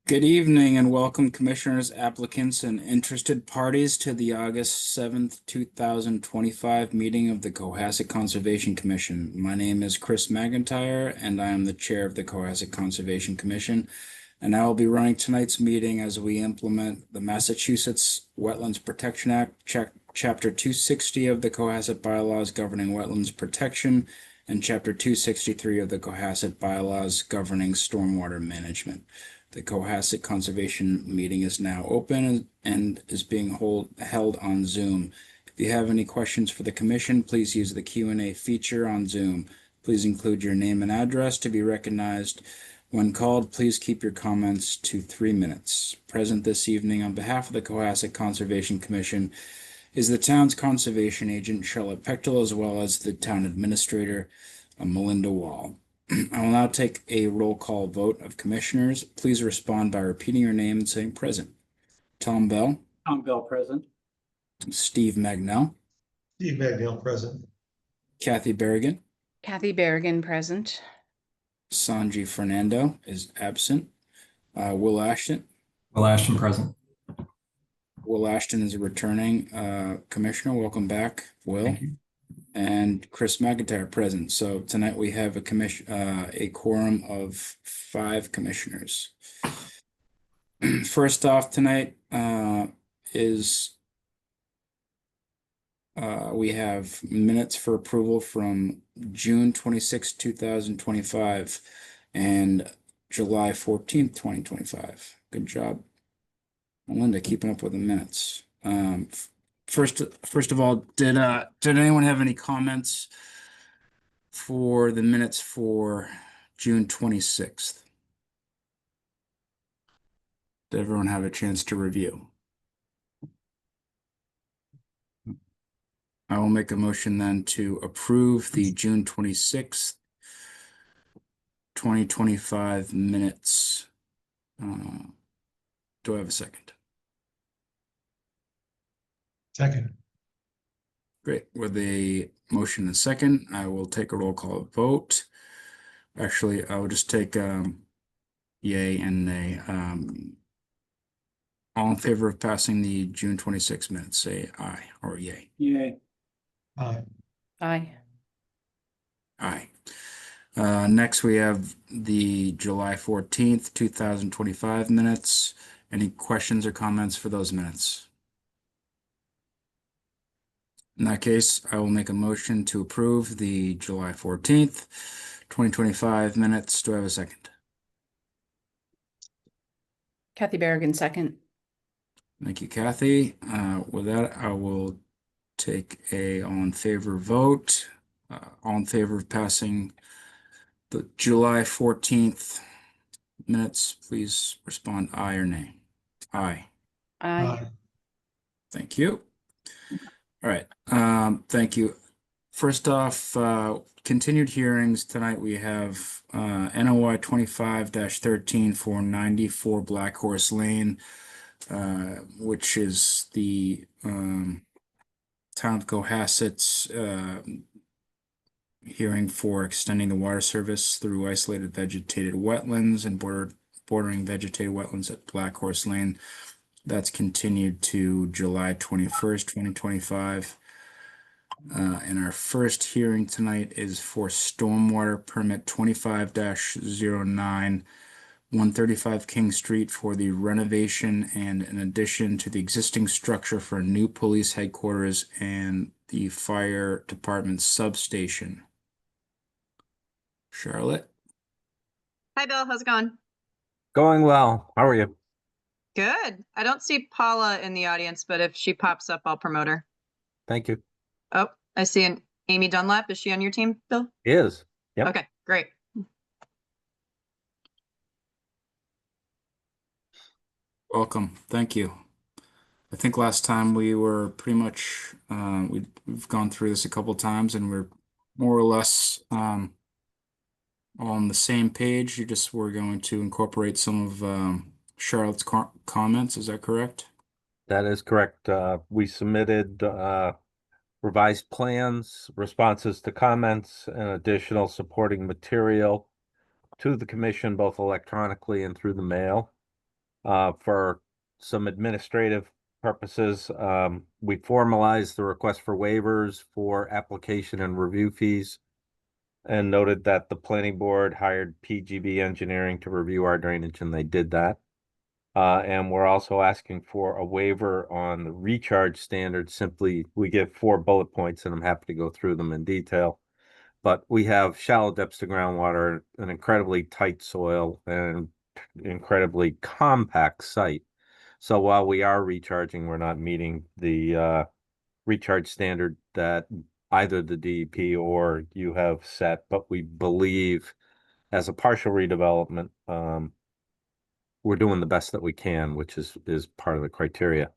Good evening and welcome commissioners, applicants, and interested parties to the August 7th, 2025 meeting of the Cohasset Conservation Commission. My name is Chris McIntyre and I am the chair of the Cohasset Conservation Commission. And I will be running tonight's meeting as we implement the Massachusetts Wetlands Protection Act, Chapter 260 of the Cohasset Bylaws governing wetlands protection, and Chapter 263 of the Cohasset Bylaws governing stormwater management. The Cohasset Conservation meeting is now open and is being held on Zoom. If you have any questions for the commission, please use the Q&A feature on Zoom. Please include your name and address to be recognized. When called, please keep your comments to 3 minutes. Present this evening on behalf of the Cohasset Conservation Commission is the town's conservation agent, Charlotte Pechtel, as well as the town administrator, Melinda Wall. I will now take a roll call vote of commissioners. Please respond by repeating your name and saying present. Tom Bell. Tom Bell, present. Steve Magnell. Steve Magnell, present. Kathy Berrigan. Kathy Berrigan, present. Sanji Fernando is absent. Will Ashton. Will Ashton, present. Will Ashton is a returning commissioner. Welcome back, Will. Thank you. And Chris McIntyre, present. So tonight we have a quorum of 5 commissioners. First off tonight we have minutes for approval from June 26, 2025 and July 14th, 2025. Good job, Melinda, keeping up with the minutes. First of all, did anyone have any comments for the minutes for June 26th? Did everyone have a chance to review? I will make a motion then to approve the June 26th, 2025 minutes. Do I have a second? Second. Great. With a motion and a second, I will take a roll call vote. Actually, I will just take yay and nay. All in favor of passing the June 26 minutes, say aye or yay. Yay. Aye. Aye. Aye. Next, we have the July 14th, 2025 minutes. Any questions or comments for those minutes? In that case, I will make a motion to approve the July 14th, 2025 minutes. Do I have a second? Kathy Berrigan, second. Thank you, Kathy. With that, I will take a all in favor vote. All in favor of passing the July 14th minutes, please respond aye or nay. Aye. Aye. Thank you. All right. Thank you. First off, continued hearings tonight. We have NOI 25-13 for 94 Black Horse Lane, which is the town of Cohasset's hearing for extending the water service through isolated vegetated wetlands and bordering vegetated wetlands at Black Horse Lane. That's continued to July 21st, 2025. And our first hearing tonight is for stormwater permit 25-09, 135 King Street for the renovation and an addition to the existing structure for a new police headquarters and the fire department substation. Charlotte? Hi, Bill. How's it going? Going well. How are you? Good. I don't see Paula in the audience, but if she pops up, I'll promote her. Thank you. Oh, I see an Amy Dunlap. Is she on your team, Bill? Is. Yep. Okay, great. Welcome. Thank you. I think last time we were pretty much, we've gone through this a couple times and we're more or less all on the same page. We're going to incorporate some of Charlotte's comments. Is that correct? That is correct. We submitted revised plans, responses to comments, and additional supporting material to the commission, both electronically and through the mail. For some administrative purposes, we formalized the request for waivers for application and review fees and noted that the planning board hired PGB Engineering to review our drainage, and they did that. And we're also asking for a waiver on the recharge standard. Simply, we give 4 bullet points, and I'm happy to go through them in detail. But we have shallow depths to groundwater, an incredibly tight soil, and incredibly compact site. So while we are recharging, we're not meeting the recharge standard that either the DEP or you have set, but we believe as a partial redevelopment, we're doing the best that we can, which is part of the criteria.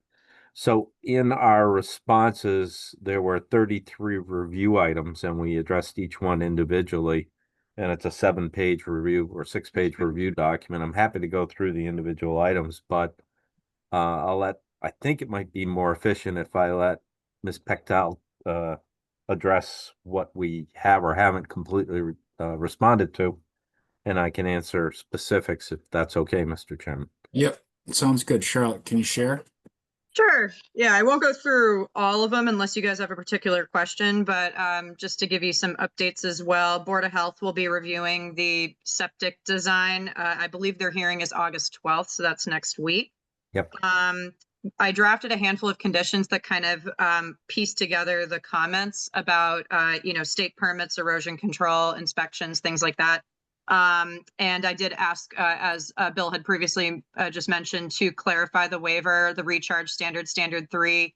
So in our responses, there were 33 review items, and we addressed each one individually. And it's a 7-page review or 6-page review document. I'm happy to go through the individual items, but I think it might be more efficient if I let Ms. Pectel address what we have or haven't completely responded to. And I can answer specifics if that's okay, Mr. Chairman. Yep, sounds good. Charlotte, can you share? Sure. Yeah, I won't go through all of them unless you guys have a particular question, but just to give you some updates as well, Board of Health will be reviewing the septic design. I believe their hearing is August 12th, so that's next week. Yep. I drafted a handful of conditions that kind of piece together the comments about, state permits, erosion control, inspections, things like that. And I did ask, as Bill had previously just mentioned, to clarify the waiver, the recharge standard 3,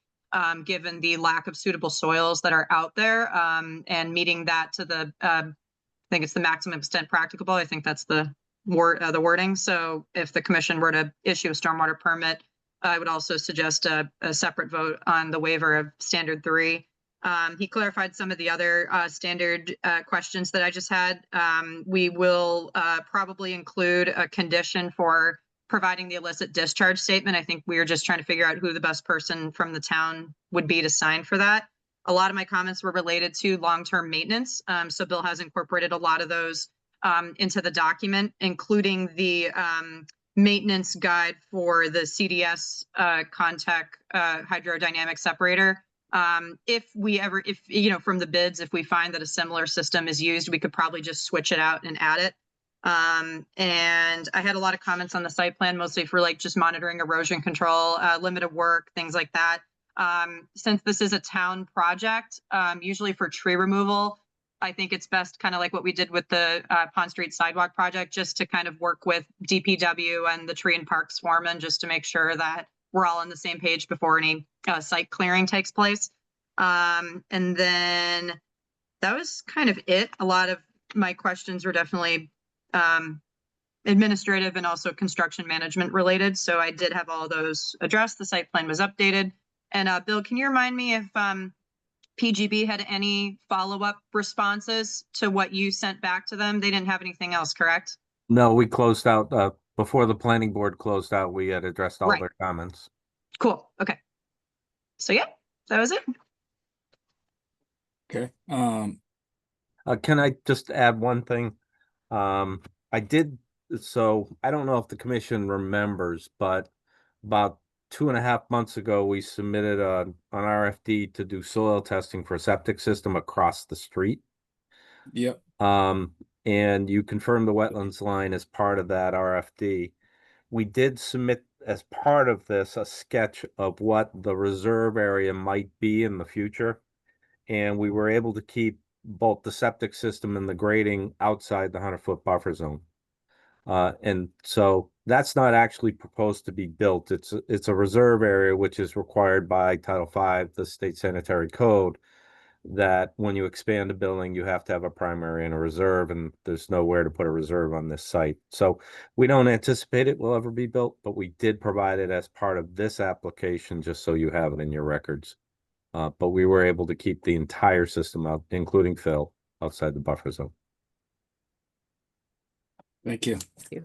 given the lack of suitable soils that are out there, and meeting that to the, I think it's the maximum extent practicable. I think that's the wording. So if the commission were to issue a stormwater permit, I would also suggest a separate vote on the waiver of standard 3. He clarified some of the other standard questions that I just had. We will probably include a condition for providing the illicit discharge statement. I think we were just trying to figure out who the best person from the town would be to sign for that. A lot of my comments were related to long-term maintenance. So Bill has incorporated a lot of those into the document, including the maintenance guide for the CDS Contech hydrodynamic separator. If from the bids, if we find that a similar system is used, we could probably just switch it out and add it. And I had a lot of comments on the site plan, mostly for like just monitoring erosion control, limit of work, things like that. Since this is a town project, usually for tree removal, I think it's best kind of like what we did with the Pond Street sidewalk project, just to kind of work with DPW and the tree and parks foreman, just to make sure that we're all on the same page before any site clearing takes place. And then that was kind of it. A lot of my questions were definitely administrative and also construction management related. So I did have all those addressed. The site plan was updated. And Bill, can you remind me if PGB had any follow-up responses to what you sent back to them? They didn't have anything else, correct? No, we closed out before the planning board closed out. We had addressed all Right. their comments. Cool. Okay. So yeah, that was it. Okay. Can I just add one thing? I did, so I don't know if the commission remembers, but about 2.5 months ago, we submitted an RFD to do soil testing for a septic system across the street. Yep. And you confirmed the wetlands line as part of that RFD. We did submit as part of this a sketch of what the reserve area might be in the future. And we were able to keep both the septic system and the grading outside the 100-foot buffer zone. And so that's not actually proposed to be built. It's a reserve area, which is required by Title V, the state sanitary code, that when you expand a building, you have to have a primary and a reserve, and there's nowhere to put a reserve on this site. So we don't anticipate it will ever be built, but we did provide it as part of this application, just so you have it in your records. But we were able to keep the entire system out, including fill, outside the buffer zone. Thank you. Thank you.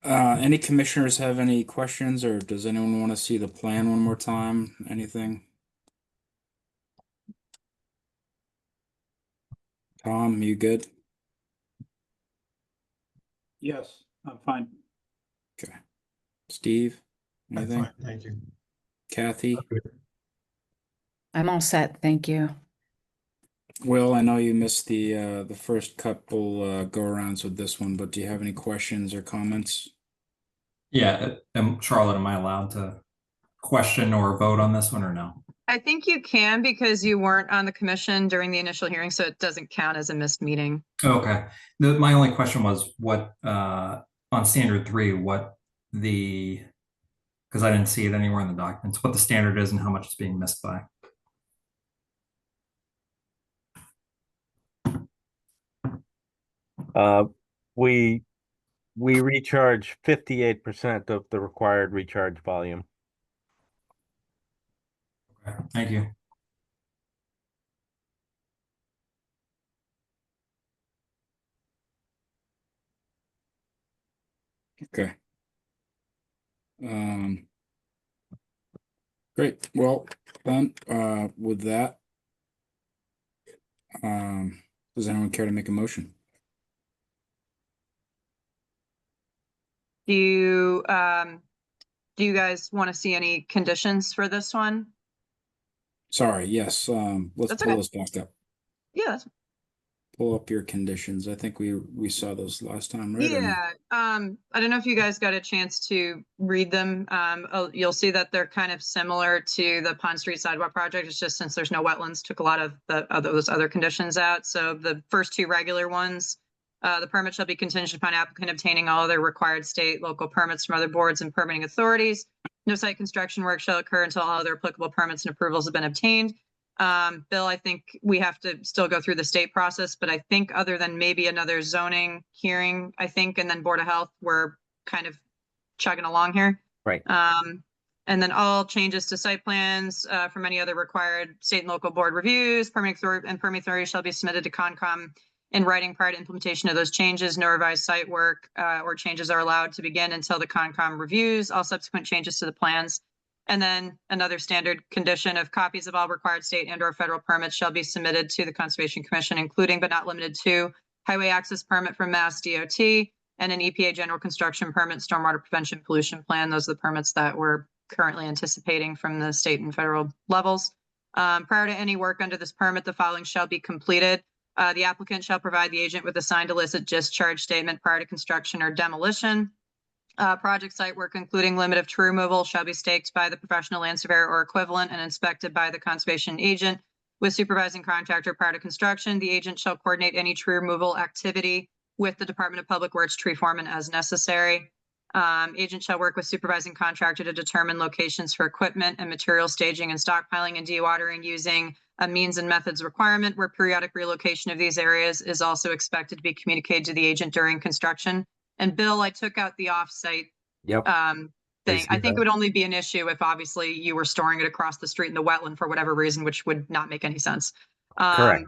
Any commissioners have any questions, or does anyone want to see the plan one more time? Anything? Tom, you good? Yes, I'm fine. Okay. Steve? I'm Anything? fine, thank you. Kathy? I'm all set, thank you. Will, I know you missed the first couple go-arounds with this one, but do you have any questions or comments? Yeah, Charlotte, am I allowed to question or vote on this one or no? I think you can because you weren't on the commission during the initial hearing, so it doesn't count as a missed meeting. Okay. My only question was what, on standard 3, what the, because I didn't see it anywhere in the documents, what the standard is and how much it's being missed by. We recharge 58% of the required recharge volume. Okay, thank you. Okay. Great. Well, then, with that, does anyone care to make a motion? Do you guys want to see any conditions for this one? Sorry, yes, let's That's pull okay. this back up. Yeah, Pull up your conditions. I think we saw those last time, right? or no? yeah. I don't know if you guys got a chance to read them. You'll see that they're kind of similar to the Pond Street Sidewalk project. It's just since there's no wetlands, took a lot of those other conditions out. So the first two regular ones, the permit shall be contingent upon applicant obtaining all other required state, local permits from other boards and permitting authorities. No site construction work shall occur until all other applicable permits and approvals have been obtained. Bill, I think we have to still go through the state process, but I think other than maybe another zoning hearing, I think, and then Board of Health, we're kind of chugging along here. Right. And then all changes to site plans from any other required state and local board reviews, permitting authority shall be submitted to Concom in writing prior to implementation of those changes. No revised site work or changes are allowed to begin until the Concom reviews all subsequent changes to the plans. And then another standard condition of copies of all required state and or federal permits shall be submitted to the Conservation Commission, including but not limited to highway access permit from Mass DOT and an EPA general construction permit, stormwater prevention pollution plan. Those are the permits that we're currently anticipating from the state and federal levels. Prior to any work under this permit, the following shall be completed. The applicant shall provide the agent with a signed illicit discharge statement prior to construction or demolition. Project site work, including limit of tree removal, shall be staked by the professional land surveyor or equivalent and inspected by the conservation agent with supervising contractor prior to construction. The agent shall coordinate any tree removal activity with the Department of Public Works tree foreman as necessary. Agent shall work with supervising contractor to determine locations for equipment and material staging and stockpiling and dewatering using a means and methods requirement where periodic relocation of these areas is also expected to be communicated to the agent during construction. And Bill, I took out the offsite Yep. thing. see I think that. it would only be an issue if obviously you were storing it across the street in the wetland for whatever reason, which would not make any sense. Correct.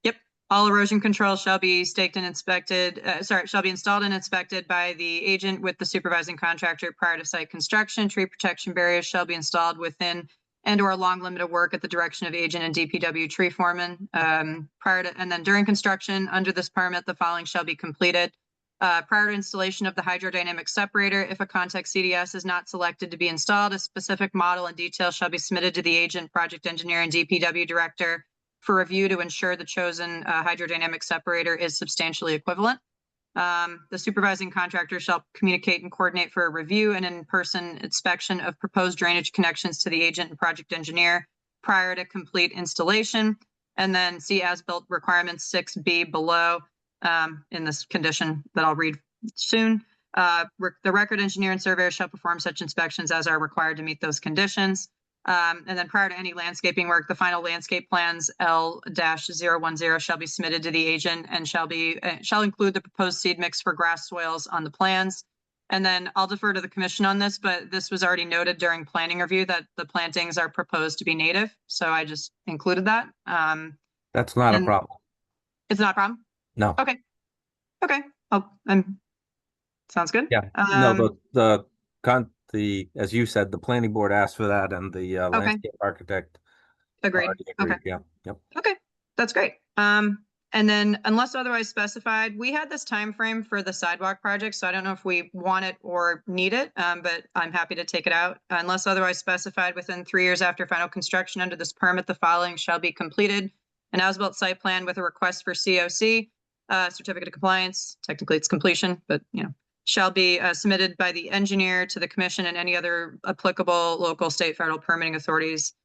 Yep. All erosion control shall be staked and inspected, shall be installed and inspected by the agent with the supervising contractor prior to site construction. Tree protection barriers shall be installed within and or along limit of work at the direction of agent and DPW tree foreman. Prior to, and then during construction under this permit, the following shall be completed. Prior to installation of the hydrodynamic separator, if a context CDS is not selected to be installed, a specific model and detail shall be submitted to the agent, project engineer, and DPW director for review to ensure the chosen hydrodynamic separator is substantially equivalent. The supervising contractor shall communicate and coordinate for a review and in-person inspection of proposed drainage connections to the agent and project engineer prior to complete installation. And then see as-built requirements 6B below. In this condition that I'll read soon. The record engineer and surveyor shall perform such inspections as are required to meet those conditions. And then prior to any landscaping work, the final landscape plans L-010 shall be submitted to the agent and shall include the proposed seed mix for grass soils on the plans. And then I'll defer to the commission on this, but this was already noted during planning review that the plantings are proposed to be native. So I just included that. That's not a and- problem. It's not a problem. No. Okay. Oh, sounds good. Yeah. No, as you said, the planning board asked for that and the landscape architect. Agreed. already Okay. agreed. Yeah. Yep. Okay. That's great. And then unless otherwise specified, we had this time frame for the sidewalk project, so I don't know if we want it or need it, but I'm happy to take it out. Unless otherwise specified, within 3 years after final construction under this permit, the following shall be completed: an as-built site plan with a request for COC, certificate of compliance. Technically, it's completion, but shall be submitted by the engineer to the commission and any other applicable local, state, federal permitting authorities.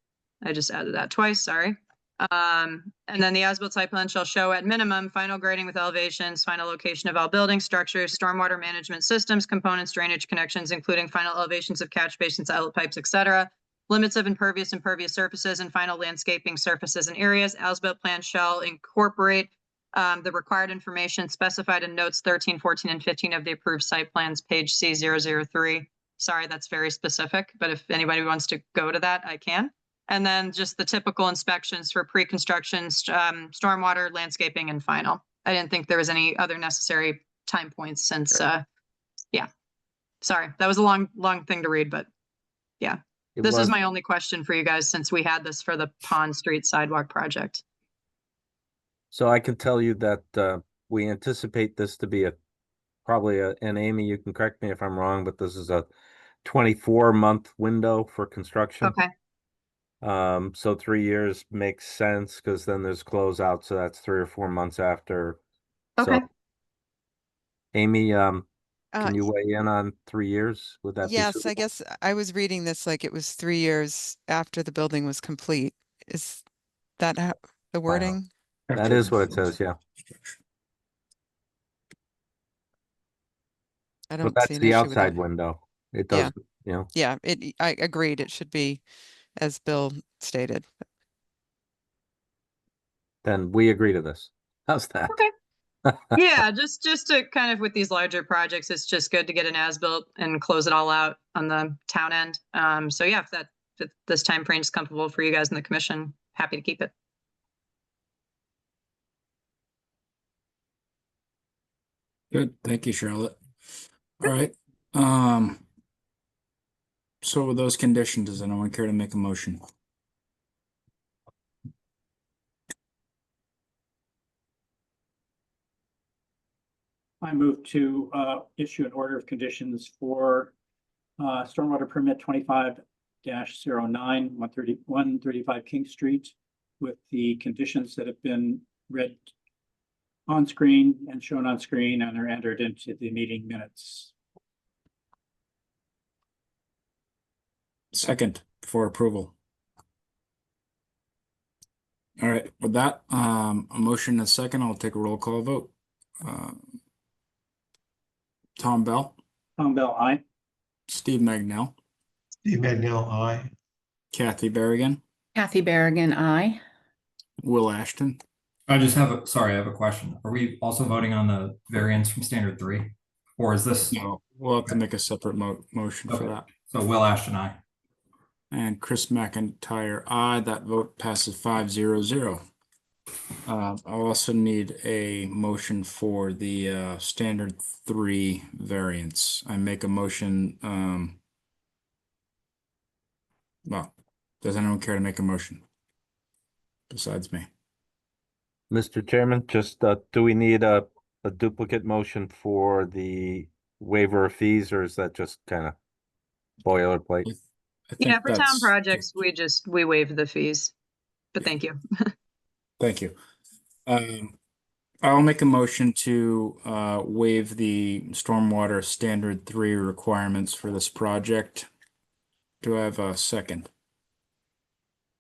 I just added that twice, sorry. And then the as-built site plan shall show at minimum final grading with elevations, final location of all building structures, stormwater management systems, components, drainage connections, including final elevations of catch basins, outlet pipes, etc., limits of impervious surfaces, and final landscaping surfaces and areas. As-built plan shall incorporate the required information specified in notes 13, 14, and 15 of the approved site plans, page C003. Sorry, that's very specific, but if anybody wants to go to that, I can. And then just the typical inspections for pre-construction, stormwater, landscaping, and final. I didn't think there was any other necessary time points since, yeah. Sorry, that was a long thing to read, but yeah. This is my only question for you guys since we had this for the Pond Street sidewalk project. So I can tell you that we anticipate this to be and Amy, you can correct me if I'm wrong, but this is a 24-month window for construction. Okay. So 3 years makes sense because then there's closeout, so that's 3 or 4 months after. Okay. So, Amy, can you weigh in on 3 years? Would that be Yes, I suitable? guess I was reading this like it was 3 years after the building was complete. Is that how the wording? That is what it says, yeah. I But don't that's see an the issue with outside that. window. It Yeah. does, Yeah, I agreed. It should be as Bill stated. then we agree to this. How's that? Okay. Yeah, just to kind of with these larger projects, it's just good to get an as-built and close it all out on the town end. So yeah, if this time frame is comfortable for you guys in the commission, happy to keep it. Good, thank you, Charlotte. All right, so with those conditions, does anyone care to make a motion? I move to issue an order of conditions for stormwater permit 25-09, 135 King Street, with the conditions that have been read on screen and shown on screen and are entered into the meeting minutes. Second for approval. All right, with that, a motion and a second, I'll take a roll call vote. Tom Bell, Tom Bell, aye. Steve Magnell, Steve Magnell, aye. Kathy Berrigan, Kathy Berrigan, aye. Will Ashton. I just have I have a question. Are we also voting on the variance from standard 3? Or is this? No, we'll have to make a separate motion for Okay. that. So Will Ashton, aye. And Chris McIntyre, aye. That vote passes 5-0-0. I'll also need a motion for the standard 3 variance. I make a motion. Well, does anyone care to make a motion besides me? Mr. Chairman, just do we need a duplicate motion for the waiver of fees, or is that just kind of boilerplate? I think Yeah, for town that's- projects, we waive the fees, but thank you. Thank you. I'll make a motion to waive the stormwater standard 3 requirements for this project. Do I have a second?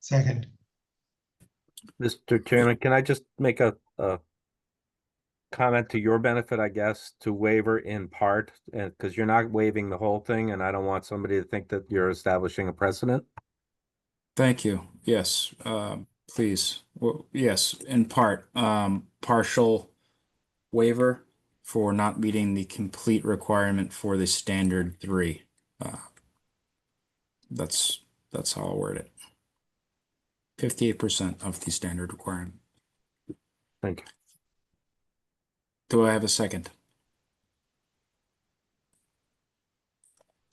Second, Mr. Chairman, can I just make a comment to your benefit, I guess, to waiver in part, and because you're not waiving the whole thing, and I don't want somebody to think that you're establishing a precedent. Thank you. Yes, please. Well, yes, in part, partial waiver for not meeting the complete requirement for the standard 3. That's how I'll word it. 58% of the standard requirement. Thank you. Do I have a second?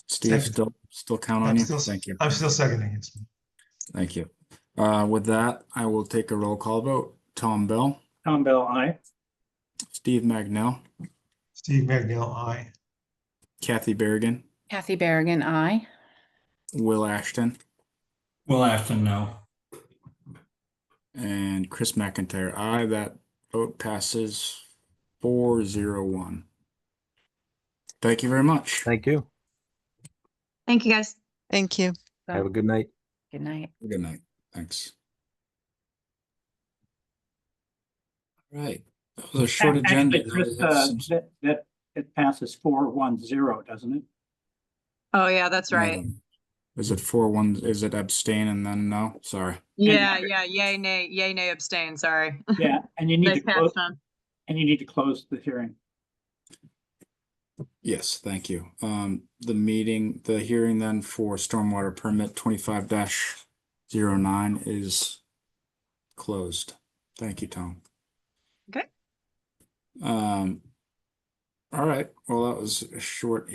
Steve, Second. still count on I'm you? still, Thank you. I'm still seconding it. Thank you. With that, I will take a roll call vote. Tom Bell, Tom Bell, I. Steve Magnell, Steve Magnell, aye. Kathy Berrigan, Kathy Berrigan, I. Will Ashton, Will Ashton, no. and Chris McIntyre, aye. That vote passes 4-0-1. Thank you very much. Thank you. Thank you, guys. Thank you. Have a good night. Good night. Good night. Thanks. All right. That was a short agenda. Actually, Chris, We have some- that it passes 4-1-0, doesn't it? Oh, yeah, that's right. Is it 4-1? Is it abstain and then no? Sorry. Yeah, yay, nay, abstain, sorry. Yeah, and you need Nice to catch, close, Tom. and you need to close the hearing. Yes, thank you. The hearing then for stormwater permit 25-09 is closed. Thank you, Tom. Okay. All right. Well, that was a short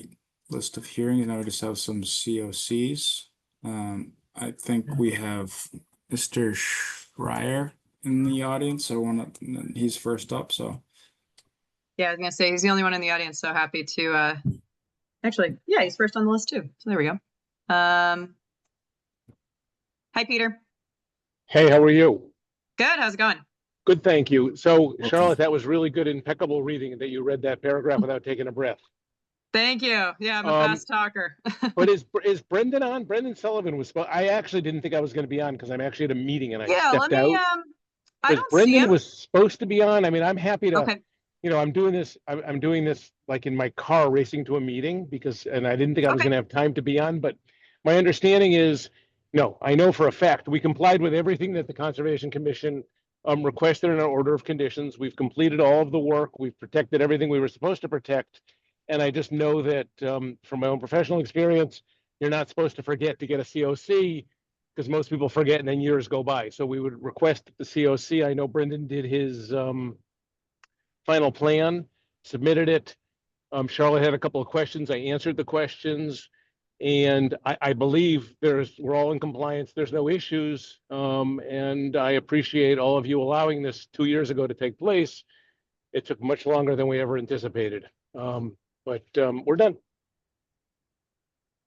list of hearings. Now we just have some COCs. I think we have Mr. Schreier in the audience. He's first up, so. Yeah, I was gonna say, he's the only one in the audience, so happy to, actually, yeah, he's first on the list too. So there we go. Hi, Peter. Hey, how are you? Good, how's it going? Good, thank you. So Charlotte, that was really good, impeccable reading that you read that paragraph without taking a breath. Thank you. Yeah, I'm a fast talker. But is Brendan on? Brendan Sullivan I actually didn't think I was going to be on because I'm actually at a meeting and I Yeah, let stepped me, out. I Because don't see Brendan him. was supposed to be on. I mean, I'm happy to, Okay, I'm doing this, I'm doing this like in my car racing to a meeting and I didn't think I was Okay. going to have time to be on, but my understanding is, no, I know for a fact, we complied with everything that the Conservation Commission requested in our order of conditions. We've completed all of the work. We've protected everything we were supposed to protect. And I just know that from my own professional experience, you're not supposed to forget to get a COC because most people forget and then years go by. So we would request the COC. I know Brendan did his final plan, submitted it. Charlotte had a couple of questions. I answered the questions. And I believe we're all in compliance. There's no issues. And I appreciate all of you allowing this 2 years ago to take place. It took much longer than we ever anticipated. But we're done.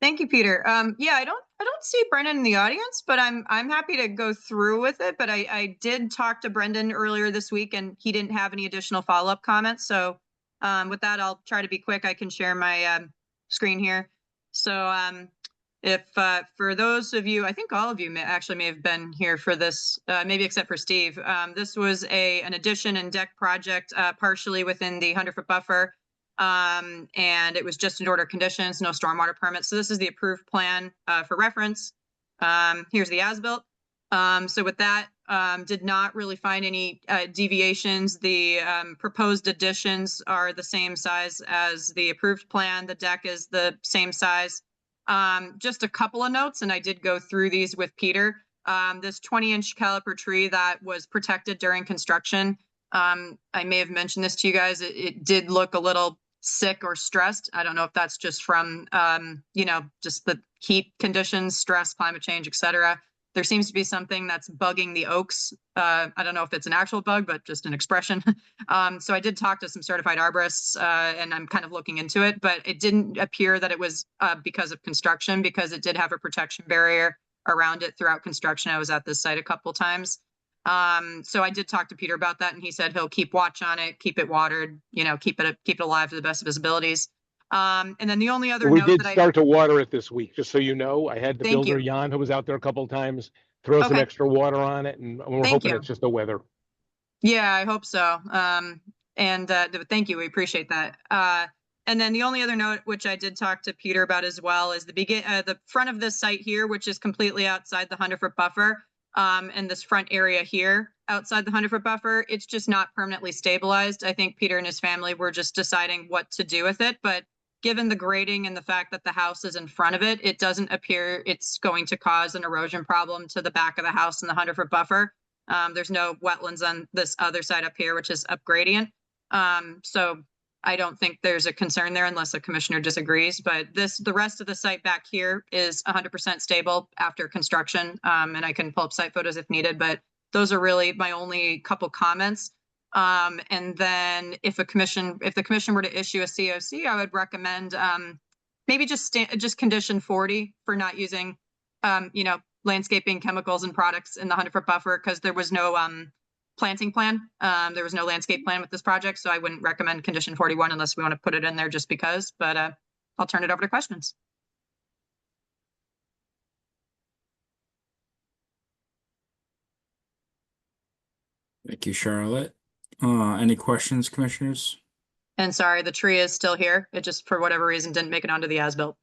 thank you, Peter. Yeah, I don't see Brendan in the audience, but I'm happy to go through with it. But I did talk to Brendan earlier this week and he didn't have any additional follow-up comments. So with that, I'll try to be quick. I can share my screen here. So if for those of you, I think all of you may have been here for this, maybe except for Steve. This was an addition and deck project partially within the 100-foot buffer. And it was just in order of conditions, no stormwater permit. So this is the approved plan for reference. Here's the as-built. So with that, did not really find any deviations. The proposed additions are the same size as the approved plan. The deck is the same size. Just a couple of notes, and I did go through these with Peter. This 20-inch caliper tree that was protected during construction. I may have mentioned this to you guys. It did look a little sick or stressed. I don't know if that's just from, just the heat conditions, stress, climate change, etc. There seems to be something that's bugging the oaks. I don't know if it's an actual bug, but just an expression. So I did talk to some certified arborists and I'm kind of looking into it, but it didn't appear that it was because of construction, because it did have a protection barrier around it throughout construction. I was at this site a couple times. So I did talk to Peter about that and he said he'll keep watch on it, keep it watered, keep it alive to the best of his abilities. And then the only other We note did that start to water it this week, just so you know. I had the Thank builder you. Jan, who was out there a couple of times, throw some Okay. extra water on it, and we're Thank hoping you. it's just the weather. Yeah, I hope so. Thank you. We appreciate that. And then the only other note, which I did talk to Peter about as well, is the front of this site here, which is completely outside the 100-foot buffer. And this front area here outside the 100-foot buffer, it's just not permanently stabilized. I think Peter and his family were just deciding what to do with it. But given the grading and the fact that the house is in front of it, it doesn't appear it's going to cause an erosion problem to the back of the house in the 100-foot buffer. There's no wetlands on this other side up here, which is up gradient. So I don't think there's a concern there unless a commissioner disagrees, but the rest of the site back here is 100% stable after construction. And I can pull up site photos if needed, but those are really my only couple comments. And then if the commission were to issue a COC, I would recommend, maybe just condition 40 for not using, landscaping chemicals and products in the 100-foot buffer, because there was no, planting plan. There was no landscape plan with this project, so I wouldn't recommend condition 41 unless we want to put it in there just because, but, I'll turn it over to questions. Thank you, Charlotte. Any questions, commissioners? And sorry, the tree is still here. It just, for whatever reason, didn't make it onto the as-built.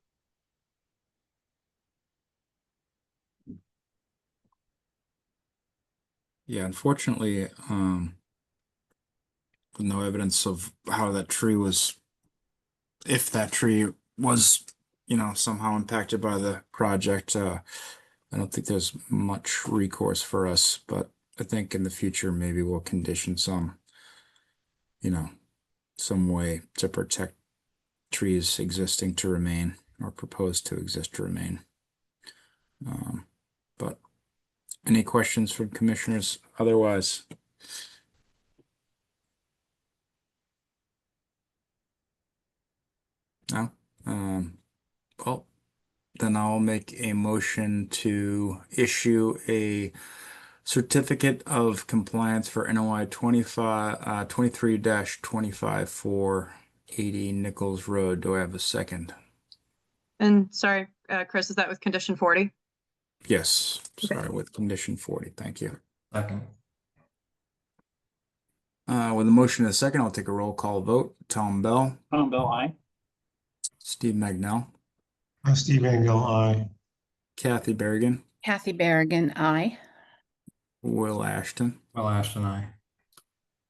Yeah, unfortunately, no evidence of how that tree was, if that tree was, somehow impacted by the project. I don't think there's much recourse for us, but I think in the future, maybe we'll condition some way to protect trees existing to remain or proposed to exist to remain. But any questions from commissioners otherwise? No? Well, then I'll make a motion to issue a certificate of compliance for NOI 23-25 for 80 Nichols Road. Do I have a second? And sorry, Chris, is that with condition 40? Yes, sorry, with condition 40. Thank you. Second. With a motion and a second, I'll take a roll call vote. Tom Bell, Tom Bell, aye. Steve Magnell, Steve Magnoll, aye. Kathy Berrigan, Kathy Berrigan, I. Will Ashton, Will Ashton, aye.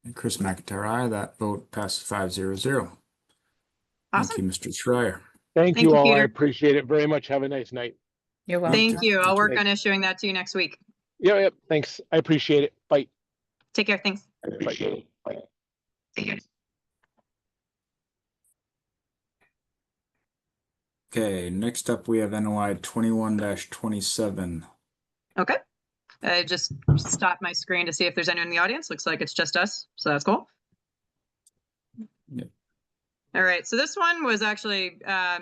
and Chris McIntyre. Aye. That vote passes 5-0. Thank Awesome. you, Mr. Schreier. Thank Thank you you, all. I Peter. appreciate it very much. Have a nice night. You're welcome. Thank you. I'll Thank work you. on issuing that to you next week. Yep. Thanks. I appreciate it. Bye. Take care. Thanks. Bye. Okay, next up we have NOI 21-27. Okay. I just stopped my screen to see if there's anyone in the audience. Looks like it's just us, so that's cool. Yep. All right, so this one was actually, a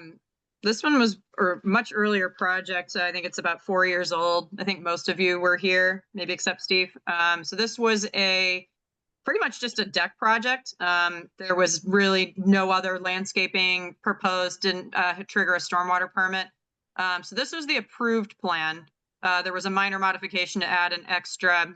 much earlier project. I think it's about 4 years old. I think most of you were here, maybe except Steve. So this was pretty much just a deck project. There was really no other landscaping proposed, didn't trigger a stormwater permit. So this was the approved plan. There was a minor modification to add an extra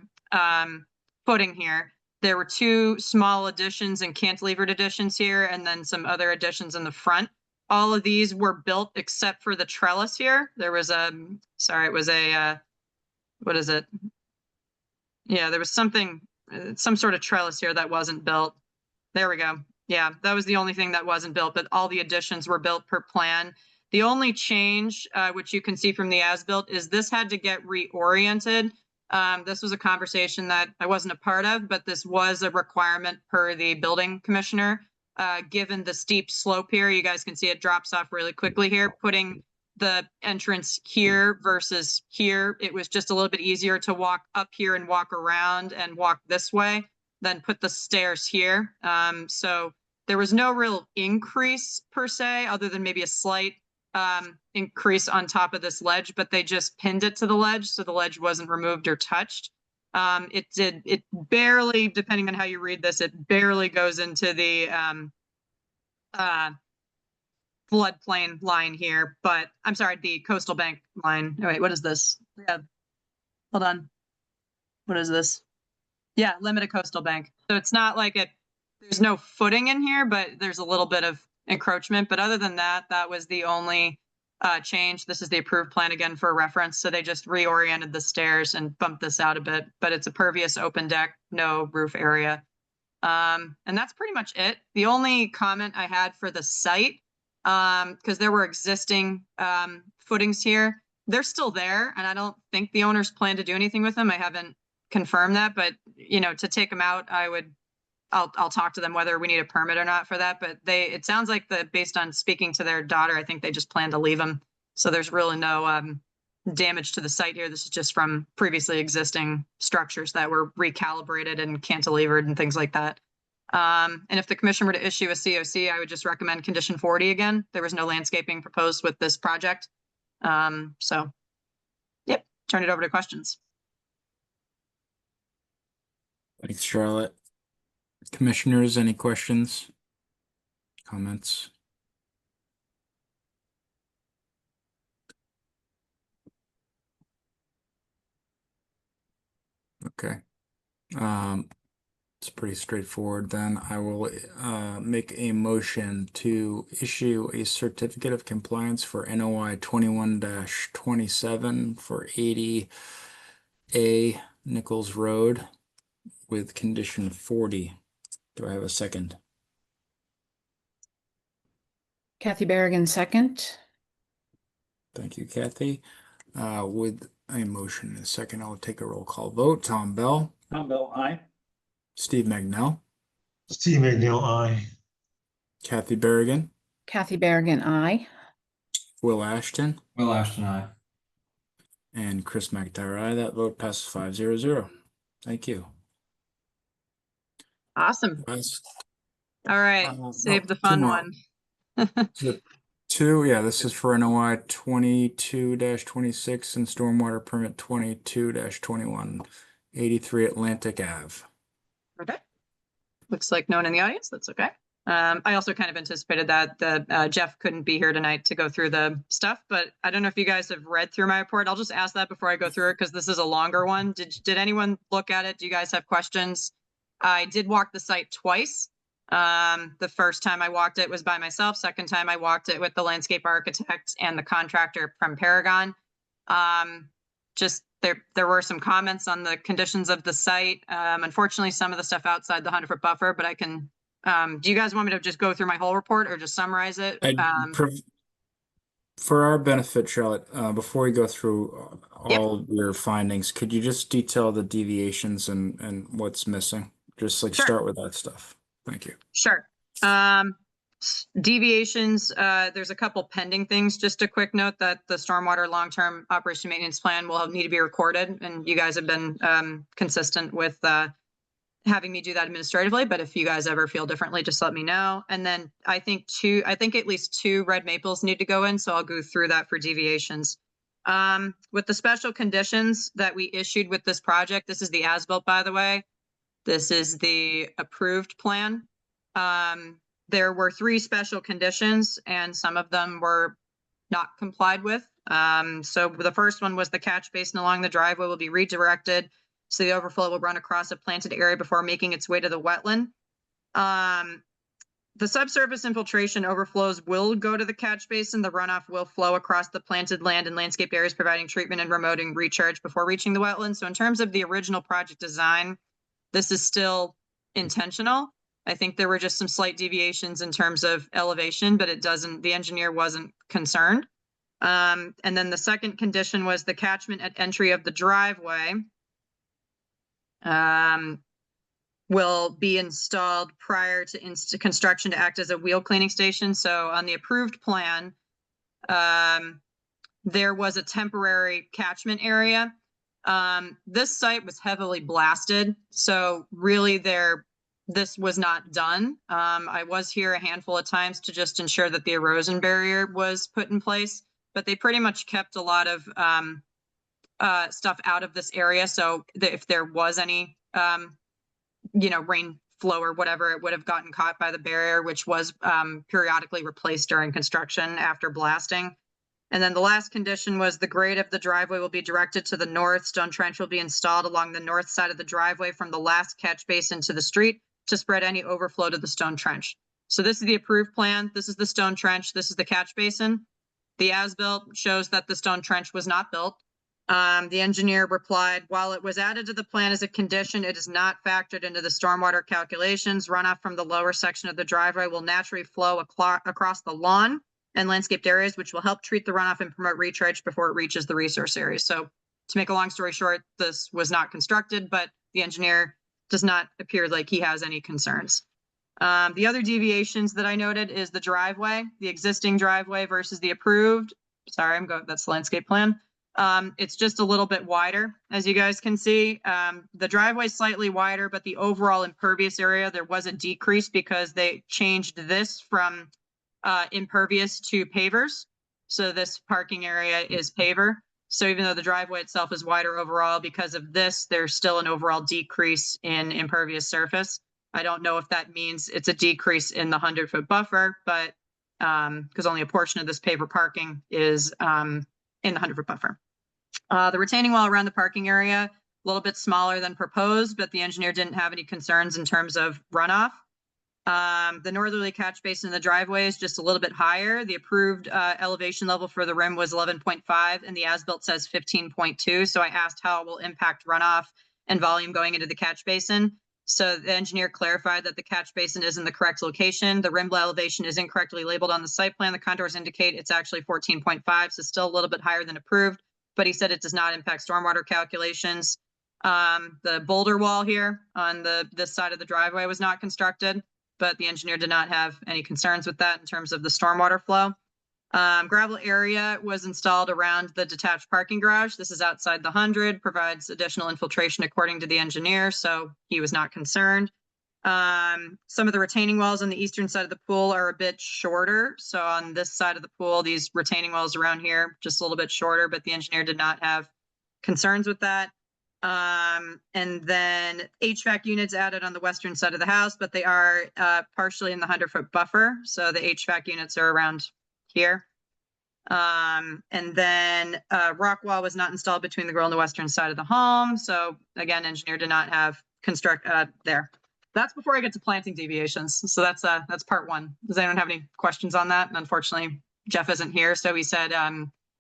footing here. There were 2 small additions and cantilevered additions here, and then some other additions in the front. All of these were built except for the trellis here. There was what is it? Yeah, there was some sort of trellis here that wasn't built. There we go. Yeah, that was the only thing that wasn't built, but all the additions were built per plan. The only change, which you can see from the as-built, is this had to get reoriented. This was a conversation that I wasn't a part of, but this was a requirement per the building commissioner. Given the steep slope here, you guys can see it drops off really quickly here. Putting the entrance here versus here, it was just a little bit easier to walk up here and walk around and walk this way than put the stairs here. So there was no real increase per se, other than maybe a slight increase on top of this ledge, but they just pinned it to the ledge, so the ledge wasn't removed or touched. It barely, depending on how you read this, it barely goes into the floodplain line here, but I'm sorry, the coastal bank line. Oh, wait, what is this? Yeah, hold on. What is this? Yeah, limited coastal bank. So it's not like there's no footing in here, but there's a little bit of encroachment. But other than that, that was the only change. This is the approved plan again for reference. So they just reoriented the stairs and bumped this out a bit, but it's a pervious open deck, no roof area. And that's pretty much it. The only comment I had for the site, because there were existing footings here, they're still there, and I don't think the owners plan to do anything with them. I haven't confirmed that, but to take them out, I'll talk to them whether we need a permit or not for that. But it sounds like based on speaking to their daughter, I think they just plan to leave them. So there's really no damage to the site here. This is just from previously existing structures that were recalibrated and cantilevered and things like that. And if the commission were to issue a COC, I would just recommend condition 40 again. There was no landscaping proposed with this project. So, yep, turn it over to questions. Thanks, Charlotte. Commissioners, any questions? Comments? Okay. It's pretty straightforward then. I will make a motion to issue a certificate of compliance for NOI 21-27 for 80A Nichols Road with condition 40. Do I have a second? Kathy Berrigan, second. Thank you, Kathy. With a motion and a second, I'll take a roll call vote. Tom Bell, Tom Bell, aye. Steve Magnell, Steve McNeil, aye. Kathy Berrigan, Kathy Berrigan, aye. Will Ashton, Will Ashton, aye. and Chris McIntyre. Aye. That vote passes 5-0. Thank you. Awesome. Guys, All right, save the fun two more. one. Yeah, this is for NOI 22-26 and stormwater permit 22-21, 83 Atlantic Ave. Okay. Looks like no one in the audience. That's okay. I also kind of anticipated that Jeff couldn't be here tonight to go through the stuff, but I don't know if you guys have read through my report. I'll just ask that before I go through it because this is a longer one. Did anyone look at it? Do you guys have questions? I did walk the site twice. The first time I walked it was by myself. Second time I walked it with the landscape architect and the contractor from Paragon. Just there were some comments on the conditions of the site. Unfortunately, some of the stuff outside the 100-foot buffer, but I can, do you guys want me to just go through my whole report or just summarize it? For our benefit, Charlotte, before we go through all your findings, could you just detail the deviations and what's missing? Just like Sure. start with that stuff. Thank you. Sure. Deviations, there's a couple pending things. Just a quick note that the stormwater long-term operation maintenance plan will need to be recorded, and you guys have been consistent with having me do that administratively, but if you guys ever feel differently, just let me know. And then I think at least 2 red maples need to go in, so I'll go through that for deviations. With the special conditions that we issued with this project, this is the as-built, by the way. This is the approved plan. There were 3 special conditions and some of them were not complied with. So the first one was the catch basin along the driveway will be redirected so the overflow will run across a planted area before making its way to the wetland. The subsurface infiltration overflows will go to the catch basin. The runoff will flow across the planted land and landscape areas, providing treatment and remoting recharge before reaching the wetland. So in terms of the original project design, this is still intentional. I think there were just some slight deviations in terms of elevation, but the engineer wasn't concerned. And then the second condition was the catchment at entry of the driveway will be installed prior to construction to act as a wheel cleaning station. So on the approved plan, there was a temporary catchment area. This site was heavily blasted, so really this was not done. I was here a handful of times to just ensure that the erosion barrier was put in place, but they pretty much kept a lot of stuff out of this area. So if there was any, rain flow or whatever, it would have gotten caught by the barrier, which was periodically replaced during construction after blasting. And then the last condition was the grade of the driveway will be directed to the north. Stone trench will be installed along the north side of the driveway from the last catch basin to the street to spread any overflow to the stone trench. So this is the approved plan. This is the stone trench. This is the catch basin. The as-built shows that the stone trench was not built. The engineer replied, while it was added to the plan as a condition, it is not factored into the stormwater calculations. Runoff from the lower section of the driveway will naturally flow across the lawn and landscaped areas, which will help treat the runoff and promote recharge before it reaches the resource area. So to make a long story short, this was not constructed, but the engineer does not appear like he has any concerns. The other deviations that I noted is the driveway, the existing driveway versus the approved. Sorry, that's the landscape plan. It's just a little bit wider, as you guys can see. The driveway is slightly wider, but the overall impervious area, there was a decrease because they changed this from impervious to pavers. So this parking area is paver. So even though the driveway itself is wider overall, because of this, there's still an overall decrease in impervious surface. I don't know if that means it's a decrease in the 100-foot buffer, but because only a portion of this paver parking is in the 100-foot buffer. The retaining wall around the parking area, a little bit smaller than proposed, but the engineer didn't have any concerns in terms of runoff. The northerly catch basin in the driveway is just a little bit higher. The approved elevation level for the rim was 11.5 and the as-built says 15.2. So I asked how it will impact runoff and volume going into the catch basin. So the engineer clarified that the catch basin is in the correct location. The rim elevation is incorrectly labeled on the site plan. The contours indicate it's actually 14.5, so still a little bit higher than approved, but he said it does not impact stormwater calculations. The boulder wall here on this side of the driveway was not constructed, but the engineer did not have any concerns with that in terms of the stormwater flow. Gravel area was installed around the detached parking garage. This is outside the 100, provides additional infiltration according to the engineer, so he was not concerned. Some of the retaining walls on the eastern side of the pool are a bit shorter. So on this side of the pool, these retaining walls around here, just a little bit shorter, but the engineer did not have concerns with that. And then HVAC units added on the western side of the house, but they are partially in the 100-foot buffer. So the HVAC units are around here. And then rock wall was not installed between the grill and the western side of the home. So again, engineer did not have construct there. That's before I get to planting deviations. So that's part one. Does anyone have any questions on that? And unfortunately, Jeff isn't here. So he said,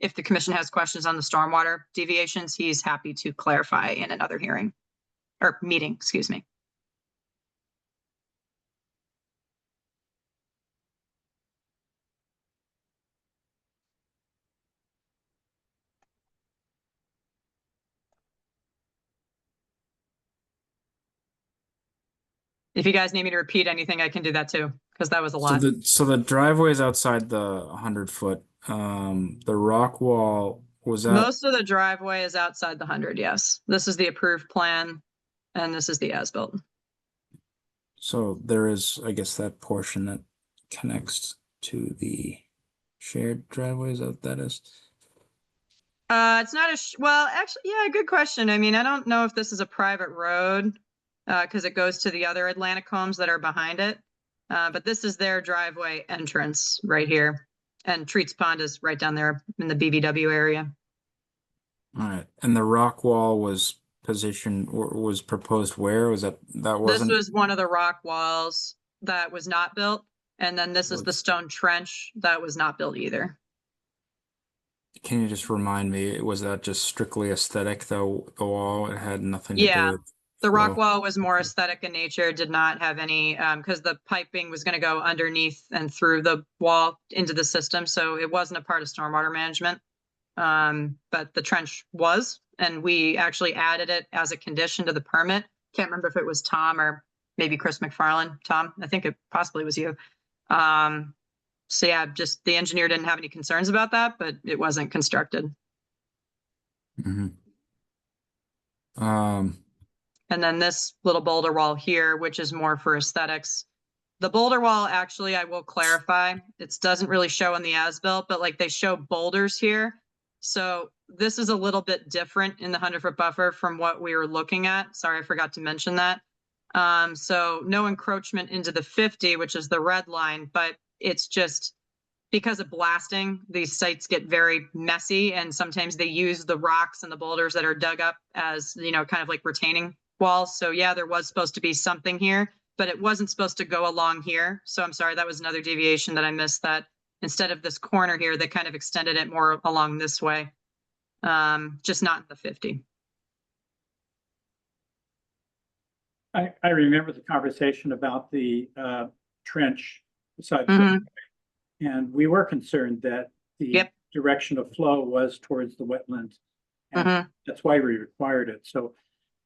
if the commission has questions on the stormwater deviations, he's happy to clarify in another hearing or meeting, excuse me. If you guys need me to repeat anything, I can do that too, because that was a lot. So the driveway is outside the 100-foot. The rock wall was that. Most of the driveway is outside the 100, yes. This is the approved plan, and this is the as-built. So there is, I guess, that portion that connects to the shared driveways that is. It's not well, actually, yeah, good question. I mean, I don't know if this is a private road because it goes to the other Atlantic homes that are behind it. But this is their driveway entrance right here. And Treats Pond is right down there in the BVW area. All right. And the rock wall was positioned or was proposed where? Was that wasn't? This was one of the rock walls that was not built. And then this is the stone trench that was not built either. Can you just remind me, was that just strictly aesthetic, though, the wall? It had nothing to Yeah. do with The rock flow? wall was more aesthetic in nature, did not have any, because the piping was going to go underneath and through the wall into the system. So it wasn't a part of stormwater management. But the trench was, and we actually added it as a condition to the permit. Can't remember if it was Tom or maybe Chris McFarland. Tom, I think it possibly was you. So yeah, just the engineer didn't have any concerns about that, but it wasn't constructed. Mm-hmm. And then this little boulder wall here, which is more for aesthetics. The boulder wall, actually, I will clarify, it doesn't really show in the as-built, but like they show boulders here. So this is a little bit different in the 100-foot buffer from what we were looking at. Sorry, I forgot to mention that. So no encroachment into the 50, which is the red line, but it's just because of blasting, these sites get very messy and sometimes they use the rocks and the boulders that are dug up as, you know, kind of like retaining walls. So yeah, there was supposed to be something here, but it wasn't supposed to go along here. So I'm sorry, that was another deviation that I missed, that instead of this corner here, they kind of extended it more along this way. Just not in the 50. I remember the conversation about the trench beside the Mhm. driveway. And we were concerned that the Yep. direction of flow was towards the wetland. And Mhm. that's why we required it. So,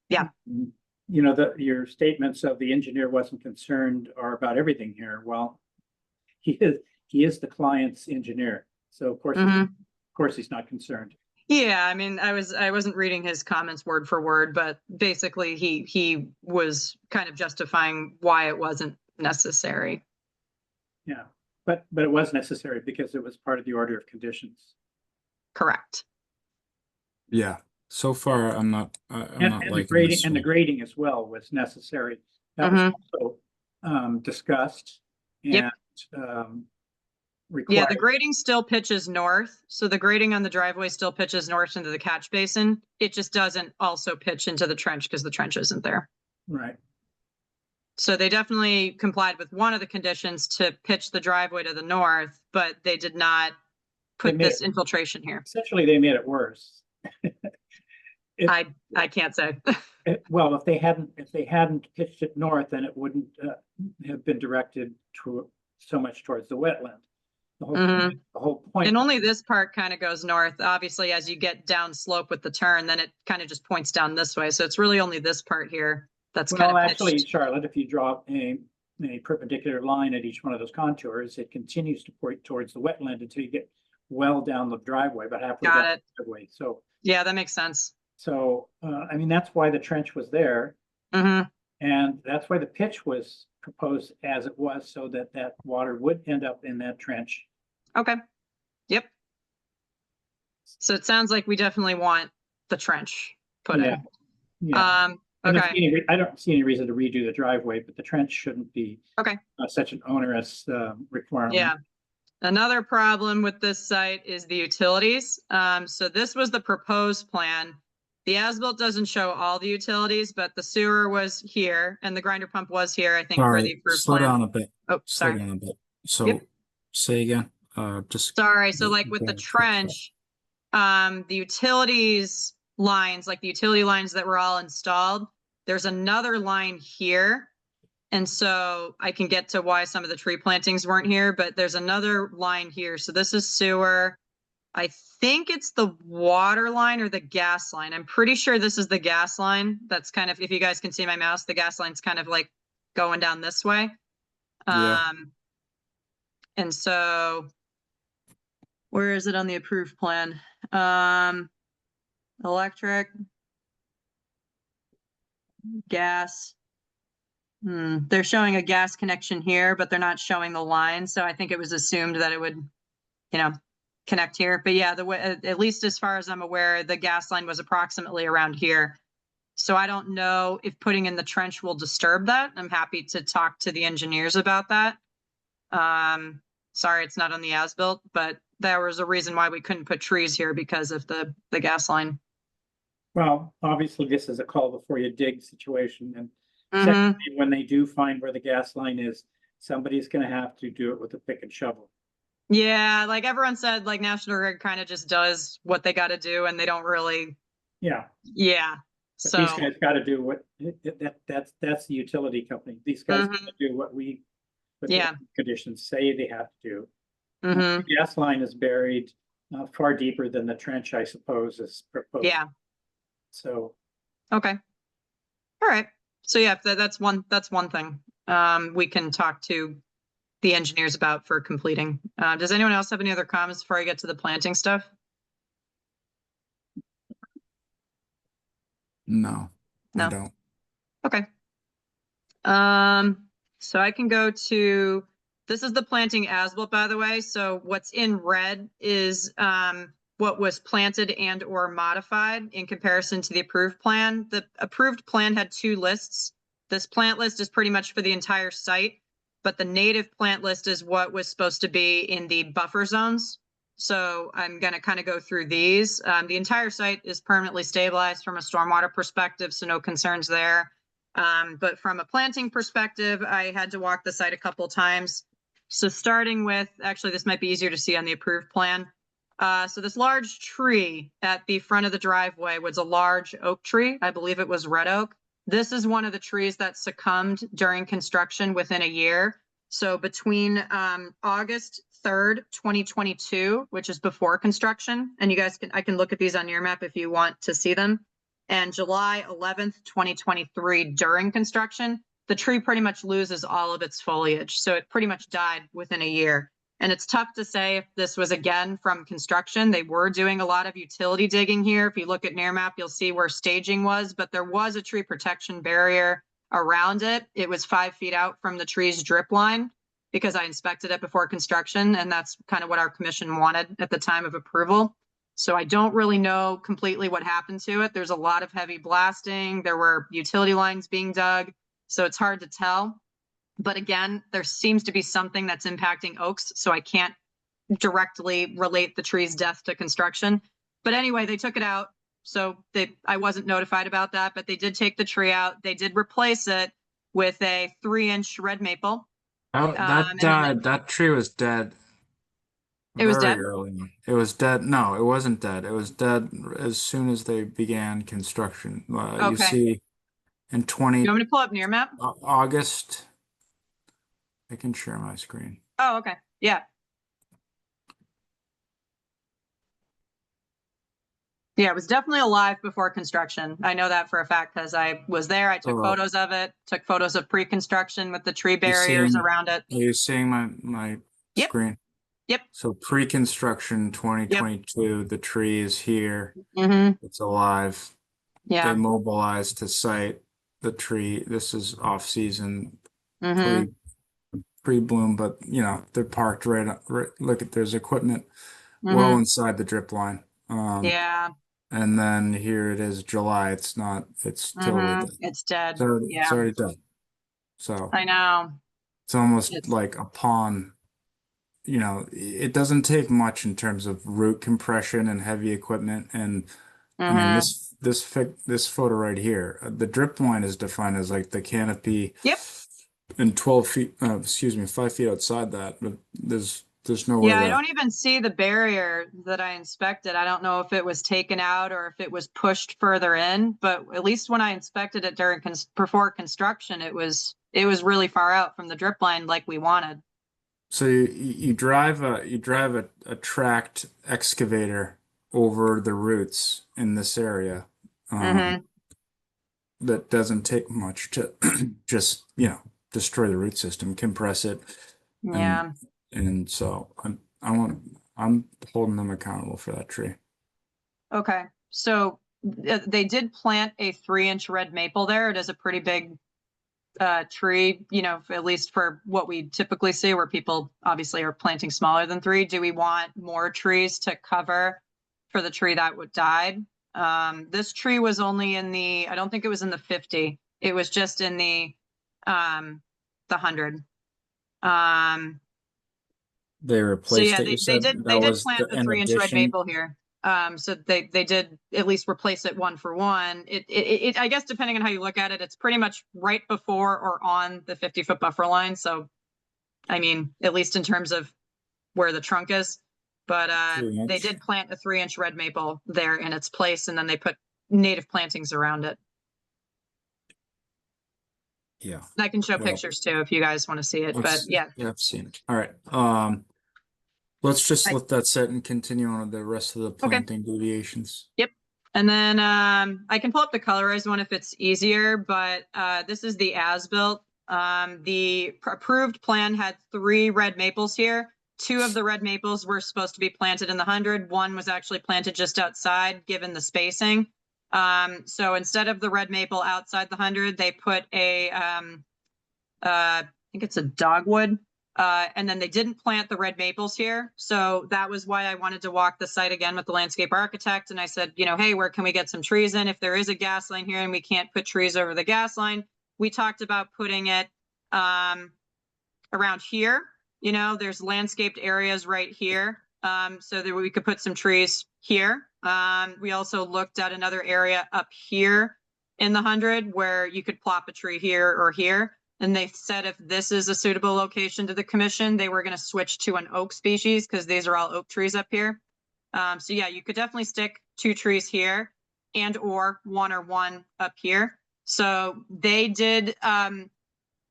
Yeah. you know, your statements of the engineer wasn't concerned are about everything here. Well, he is the client's engineer. So of course, Mhm. of course he's not concerned. Yeah, I mean, I wasn't reading his comments word for word, but basically he was kind of justifying why it wasn't necessary. Yeah, but it was necessary because it was part of the order of conditions. Correct. Yeah. So far, I'm not And the liking grading, this and the one. grading as well was necessary. That was also discussed Yep. and Yeah, required. the grading still pitches north. So the grading on the driveway still pitches north into the catch basin. It just doesn't also pitch into the trench because the trench isn't there. Right. So they definitely complied with one of the conditions to pitch the driveway to the north, but they did not put made this it- infiltration here. Essentially, they made it worse. If- I can't say. Well, if they hadn't pitched it north, then it wouldn't have been directed to so much towards the wetland. The whole, Mhm. the whole point. And only this part kind of goes north. Obviously, as you get down slope with the turn, then it kind of just points down this way. So it's really only this part here that's kind Well, of actually, pitched. Charlotte, if you draw a perpendicular line at each one of those contours, it continues to point towards the wetland until you get well down the driveway, about halfway Got down it. the driveway. Yeah, that makes sense. I mean, that's why the trench was there. Hmm. And that's why the pitch was proposed as it was, so that that water would end up in that trench. Okay. Yep. So it sounds like we definitely want the trench put Yeah. in. Yeah. I don't Okay. see I don't see any reason to redo the driveway, but the trench shouldn't be Okay. such an onerous requirement. Yeah. Another problem with this site is the utilities. So this was the proposed plan. The as-built doesn't show all the utilities, but the sewer was here and the grinder pump was here, I think, for the Sorry, approved slow plan. down a bit. Oh, Slow sorry. down a bit. So, Yep. say again. Just Sorry. So like with the Go- trench, the utilities lines, like the utility lines that were all installed, there's another line here. And so I can get to why some of the tree plantings weren't here, but there's another line here. So this is sewer. I think it's the water line or the gas line. I'm pretty sure this is the gas line. That's kind of, if you guys can see my mouse, the gas line's kind of like going down this way. Yeah. And so where is it on the approved plan? Electric, gas. They're showing a gas connection here, but they're not showing the line. So I think it was assumed that it would, connect here. But yeah, the way, at least as far as I'm aware, the gas line was approximately around here. So I don't know if putting in the trench will disturb that. I'm happy to talk to the engineers about that. Sorry, it's not on the as-built, but there was a reason why we couldn't put trees here because of the gas line. Well, obviously, this is a call before you dig situation, and Mhm. secondly, when they do find where the gas line is, somebody's gonna have to do it with a pick and shovel. Yeah, like everyone said, like National Grid kind of just does what they got to do and they don't really, Yeah, yeah. but So, these guys gotta do what, that's the utility company. These guys Mhm. gotta do what the Yeah. conditions say they have to do. mhm, The gas line is buried far deeper than the trench, I suppose, is proposed. yeah, So, okay. All right. So yeah, that's one thing. We can talk to the engineers about for completing. Does anyone else have any other comments before I get to the planting stuff? No, No. I don't. Okay. So I can go to, this is the planting as-built, by the way. So what's in red is what was planted and or modified in comparison to the approved plan. The approved plan had two lists. This plant list is pretty much for the entire site, but the native plant list is what was supposed to be in the buffer zones. So I'm going to kind of go through these. The entire site is permanently stabilized from a stormwater perspective, so no concerns there. But from a planting perspective, I had to walk the site a couple times. So starting with, actually, this might be easier to see on the approved plan. So this large tree at the front of the driveway was a large oak tree. I believe it was red oak. This is one of the trees that succumbed during construction within a year. So between August 3rd, 2022, which is before construction, and you guys I can look at these on your map if you want to see them, and July 11th, 2023 during construction, the tree pretty much loses all of its foliage. So it pretty much died within a year. And it's tough to say if this was again from construction. They were doing a lot of utility digging here. If you look at Near Map, you'll see where staging was, but there was a tree protection barrier around it. It was 5 feet out from the tree's drip line because I inspected it before construction, and that's kind of what our commission wanted at the time of approval. So I don't really know completely what happened to it. There's a lot of heavy blasting. There were utility lines being dug, so it's hard to tell. But again, there seems to be something that's impacting oaks, so I can't directly relate the tree's death to construction. But anyway, they took it out. So I wasn't notified about that, but they did take the tree out. They did replace it with a 3-inch red maple. That and then died. That tree was dead. It was Very dead? early on. It was dead. No, it wasn't dead. It was dead as soon as they began construction. You Okay. see, in You want me to pull up Near Map? August. I can share my screen. Oh, okay. Yeah. Yeah, it was definitely alive before construction. I know that for a fact because I was there. I took Oh. photos of it, took photos of pre-construction with the tree You barriers seeing- around it. Are you seeing my Yep. screen? Yep. So pre-construction 2022, the tree is here. Mm-hmm. It's alive. Yeah. They mobilized to site the tree. This is off season, Mm-hmm. pre-bloom, but you know, they're parked right, look at, there's equipment well Mm-hmm. inside the drip line. Yeah. And then here it is July. It's not, it's totally Mm-hmm. dead. It's dead. It's already, Yeah. it's already dead. So I know. it's almost It's- like upon, you know, it doesn't take much in terms of root compression and heavy equipment. And I mean, Mhm. this photo right here, the drip line is defined as like the canopy. Yep. And 12 feet, 5 feet outside that, but there's no way Yeah, I that. don't even see the barrier that I inspected. I don't know if it was taken out or if it was pushed further in, but at least when I inspected it during before construction, it was really far out from the drip line like we wanted. So you drive a tracked excavator over the roots in this area. Mhm. That doesn't take much to just, you know, destroy the root system, compress it. Yeah. And so I'm holding them accountable for that tree. Okay. So they did plant a 3-inch red maple there. It is a pretty big tree, you know, at least for what we typically see, where people obviously are planting smaller than 3. Do we want more trees to cover for the tree that would died? This tree was only in the, I don't think it was in the 50. It was just in the 100. They So replaced yeah, it. they You said did that was plant the in 3-inch red addition. maple here. So they did at least replace it 1 for 1. It I guess depending on how you look at it, it's pretty much right before or on the 50-foot buffer line. So I mean, at least in terms of where the trunk is. But they 3-inch. did plant a 3-inch red maple there in its place, and then they put native plantings around it. Yeah. And I can show Well, pictures too if you guys want to see it. But yeah, I've seen it. All right. Let's just I- let that sit and continue on with the rest of the planting deviations. and then I can pull up the colorized one if it's easier. But this is the as-built. The approved plan had 3 red maples here. 2 of the red maples were supposed to be planted in the 100. 1 was actually planted just outside, given the spacing. So instead of the red maple outside the 100, they put a, I think it's a dogwood. And then they didn't plant the red maples here. So that was why I wanted to walk the site again with the landscape architect. And I said, you know, hey, where can we get some trees in? If there is a gas line here and we can't put trees over the gas line, we talked about putting it around here. You know, there's landscaped areas right here, so that we could put some trees here. We also looked at another area up here in the 100 where you could plop a tree here or here. And they said if this is a suitable location to the commission, they were going to switch to an oak species because these are all oak trees up here. So yeah, you could definitely stick 2 trees here and or 1 up here. So they did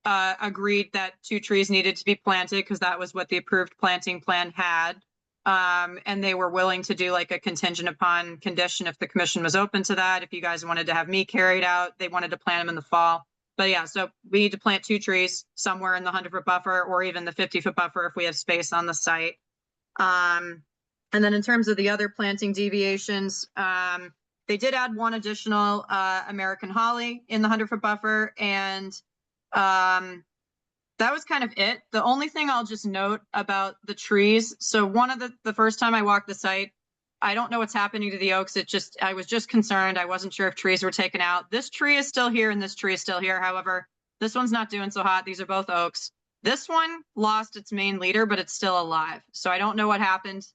agreed that 2 trees needed to be planted because that was what the approved planting plan had. And they were willing to do like a contingent upon condition if the commission was open to that. If you guys wanted to have me carried out, they wanted to plant them in the fall. But yeah, so we need to plant 2 trees somewhere in the 100-foot buffer or even the 50-foot buffer if we have space on the site. And then in terms of the other planting deviations, they did add 1 additional American holly in the 100-foot buffer, and that was kind of it. The only thing I'll just note about the trees, so one of the first time I walked the site, I don't know what's happening to the oaks. I was just concerned. I wasn't sure if trees were taken out. This tree is still here and this tree is still here. However, this one's not doing so hot. These are both oaks. This one lost its main leader, but it's still alive. So I don't know what happened.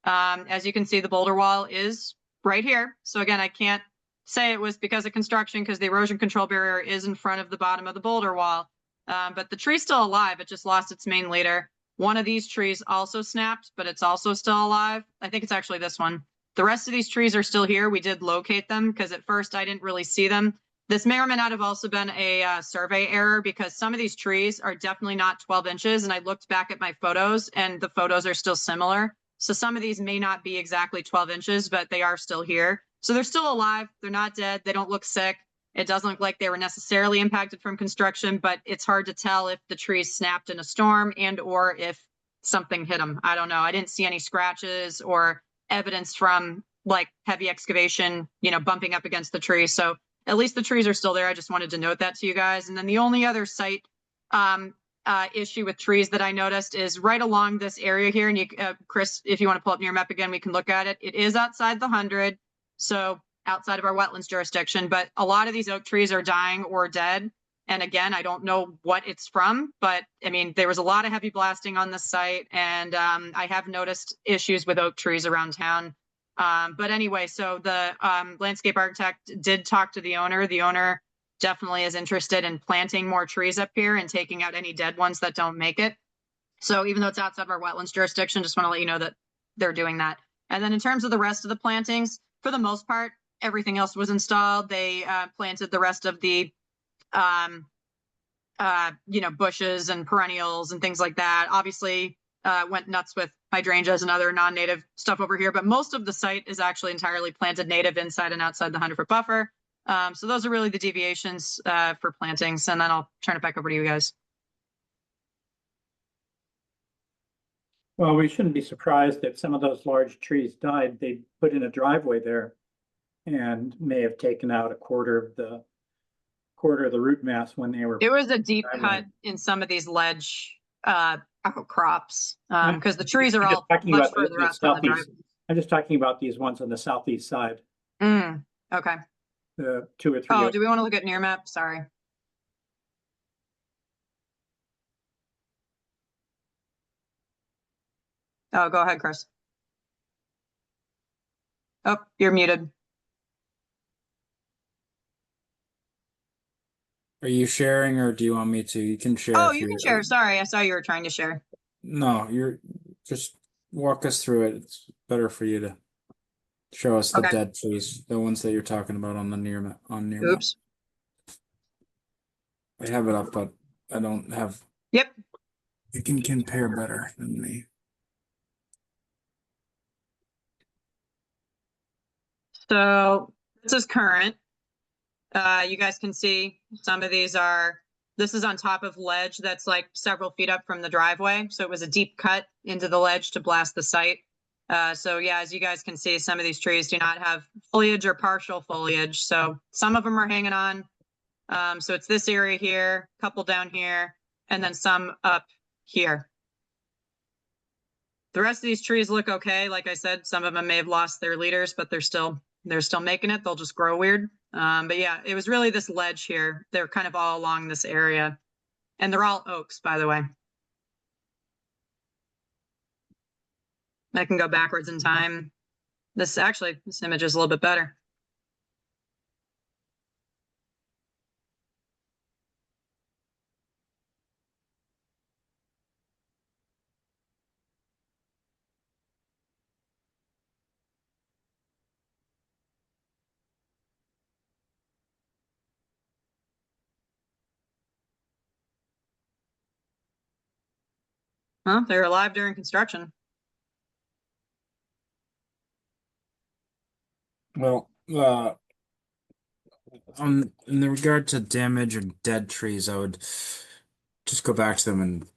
As you can see, the boulder wall is right here. So again, I can't say it was because of construction because the erosion control barrier is in front of the bottom of the boulder wall. But the tree's still alive. It just lost its main leader. One of these trees also snapped, but it's also still alive. I think it's actually this one. The rest of these trees are still here. We did locate them because at first I didn't really see them. This may or may not have also been a survey error because some of these trees are definitely not 12 inches. And I looked back at my photos and the photos are still similar. So some of these may not be exactly 12 inches, but they are still here. So they're still alive. They're not dead. They don't look sick. It doesn't look like they were necessarily impacted from construction, but it's hard to tell if the trees snapped in a storm and or if something hit them. I don't know. I didn't see any scratches or evidence from like heavy excavation, bumping up against the tree. So at least the trees are still there. I just wanted to note that to you guys. And then the only other site issue with trees that I noticed is right along this area here. And you, Chris, if you want to pull up your map again, we can look at it. It is outside the 100. So outside of our wetlands jurisdiction, but a lot of these oak trees are dying or dead. And again, I don't know what it's from, but I mean, there was a lot of heavy blasting on the site and I have noticed issues with oak trees around town. But anyway, so the landscape architect did talk to the owner. The owner definitely is interested in planting more trees up here and taking out any dead ones that don't make it. So even though it's outside of our wetlands jurisdiction, just want to let you know that they're doing that. And then in terms of the rest of the plantings, for the most part, everything else was installed. They planted the rest of the, bushes and perennials and things like that. Obviously, went nuts with hydrangeas and other non-native stuff over here, but most of the site is actually entirely planted native inside and outside the 100-foot buffer. So those are really the deviations for plantings, and then I'll turn it back over to you guys. Well, we shouldn't be surprised if some of those large trees died. They put in a driveway there and may have taken out a quarter of the root mass when they were. It was a deep driveway. cut in some of these ledge outcrops because the trees are I'm just all talking much about the further out from the southeast. driveway. I'm just talking about these ones on the southeast side, Okay. the 2 or 3. Oh, do we want to look at near map? Sorry. Oh, go ahead, Chris. Oh, you're muted. Are you sharing or do you want me to? You can share. Oh, if you can you're- share. Sorry, I saw you were trying to share. No, you're just walk us through it. It's better for you to show us the Okay. dead trees, the ones that you're talking about on the near map. Oops. I have it up, but I don't have. Yep. You can compare better than me. So this is current. You guys can see some of these this is on top of ledge that's like several feet up from the driveway. So it was a deep cut into the ledge to blast the site. So yeah, as you guys can see, some of these trees do not have foliage or partial foliage. So some of them are hanging on. So it's this area here, a couple down here, and then some up here. The rest of these trees look okay. Like I said, some of them may have lost their leaders, but they're still making it. They'll just grow weird. But yeah, it was really this ledge here. They're kind of all along this area. And they're all oaks, by the way. I can go backwards in time. This image is a little bit better. Well, they were alive during construction. Well, in the regard to damage or dead trees, I would just go back to them and,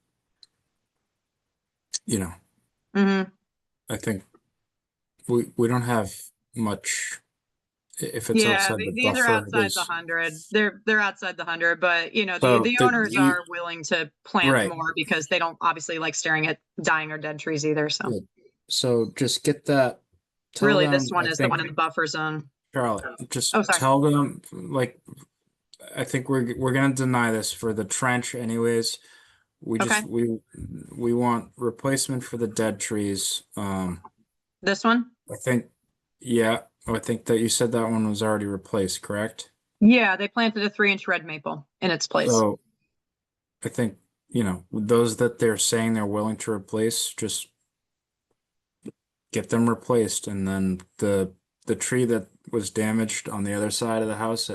you know, Mhm. I think we don't have much if it's Yeah, outside the these are buffer. outside the 100. They're outside the 100, but you know, So the the- owners you- are willing to plant Right. more because they don't obviously like staring at dying or dead trees either. So Yeah. So just get that. Tell really, them, this one I is the think, one in the buffer zone. Charlotte, just Oh, sorry. tell them, like, I think we're gonna deny this for the trench anyways. We just Okay. we want replacement for the dead trees. This one? I think, yeah, I think that you said that one was already replaced, correct? Yeah, they planted a 3-inch red maple in its place. So I think, those that they're saying they're willing to replace, just get them replaced. And then the tree that was damaged on the other side of the house,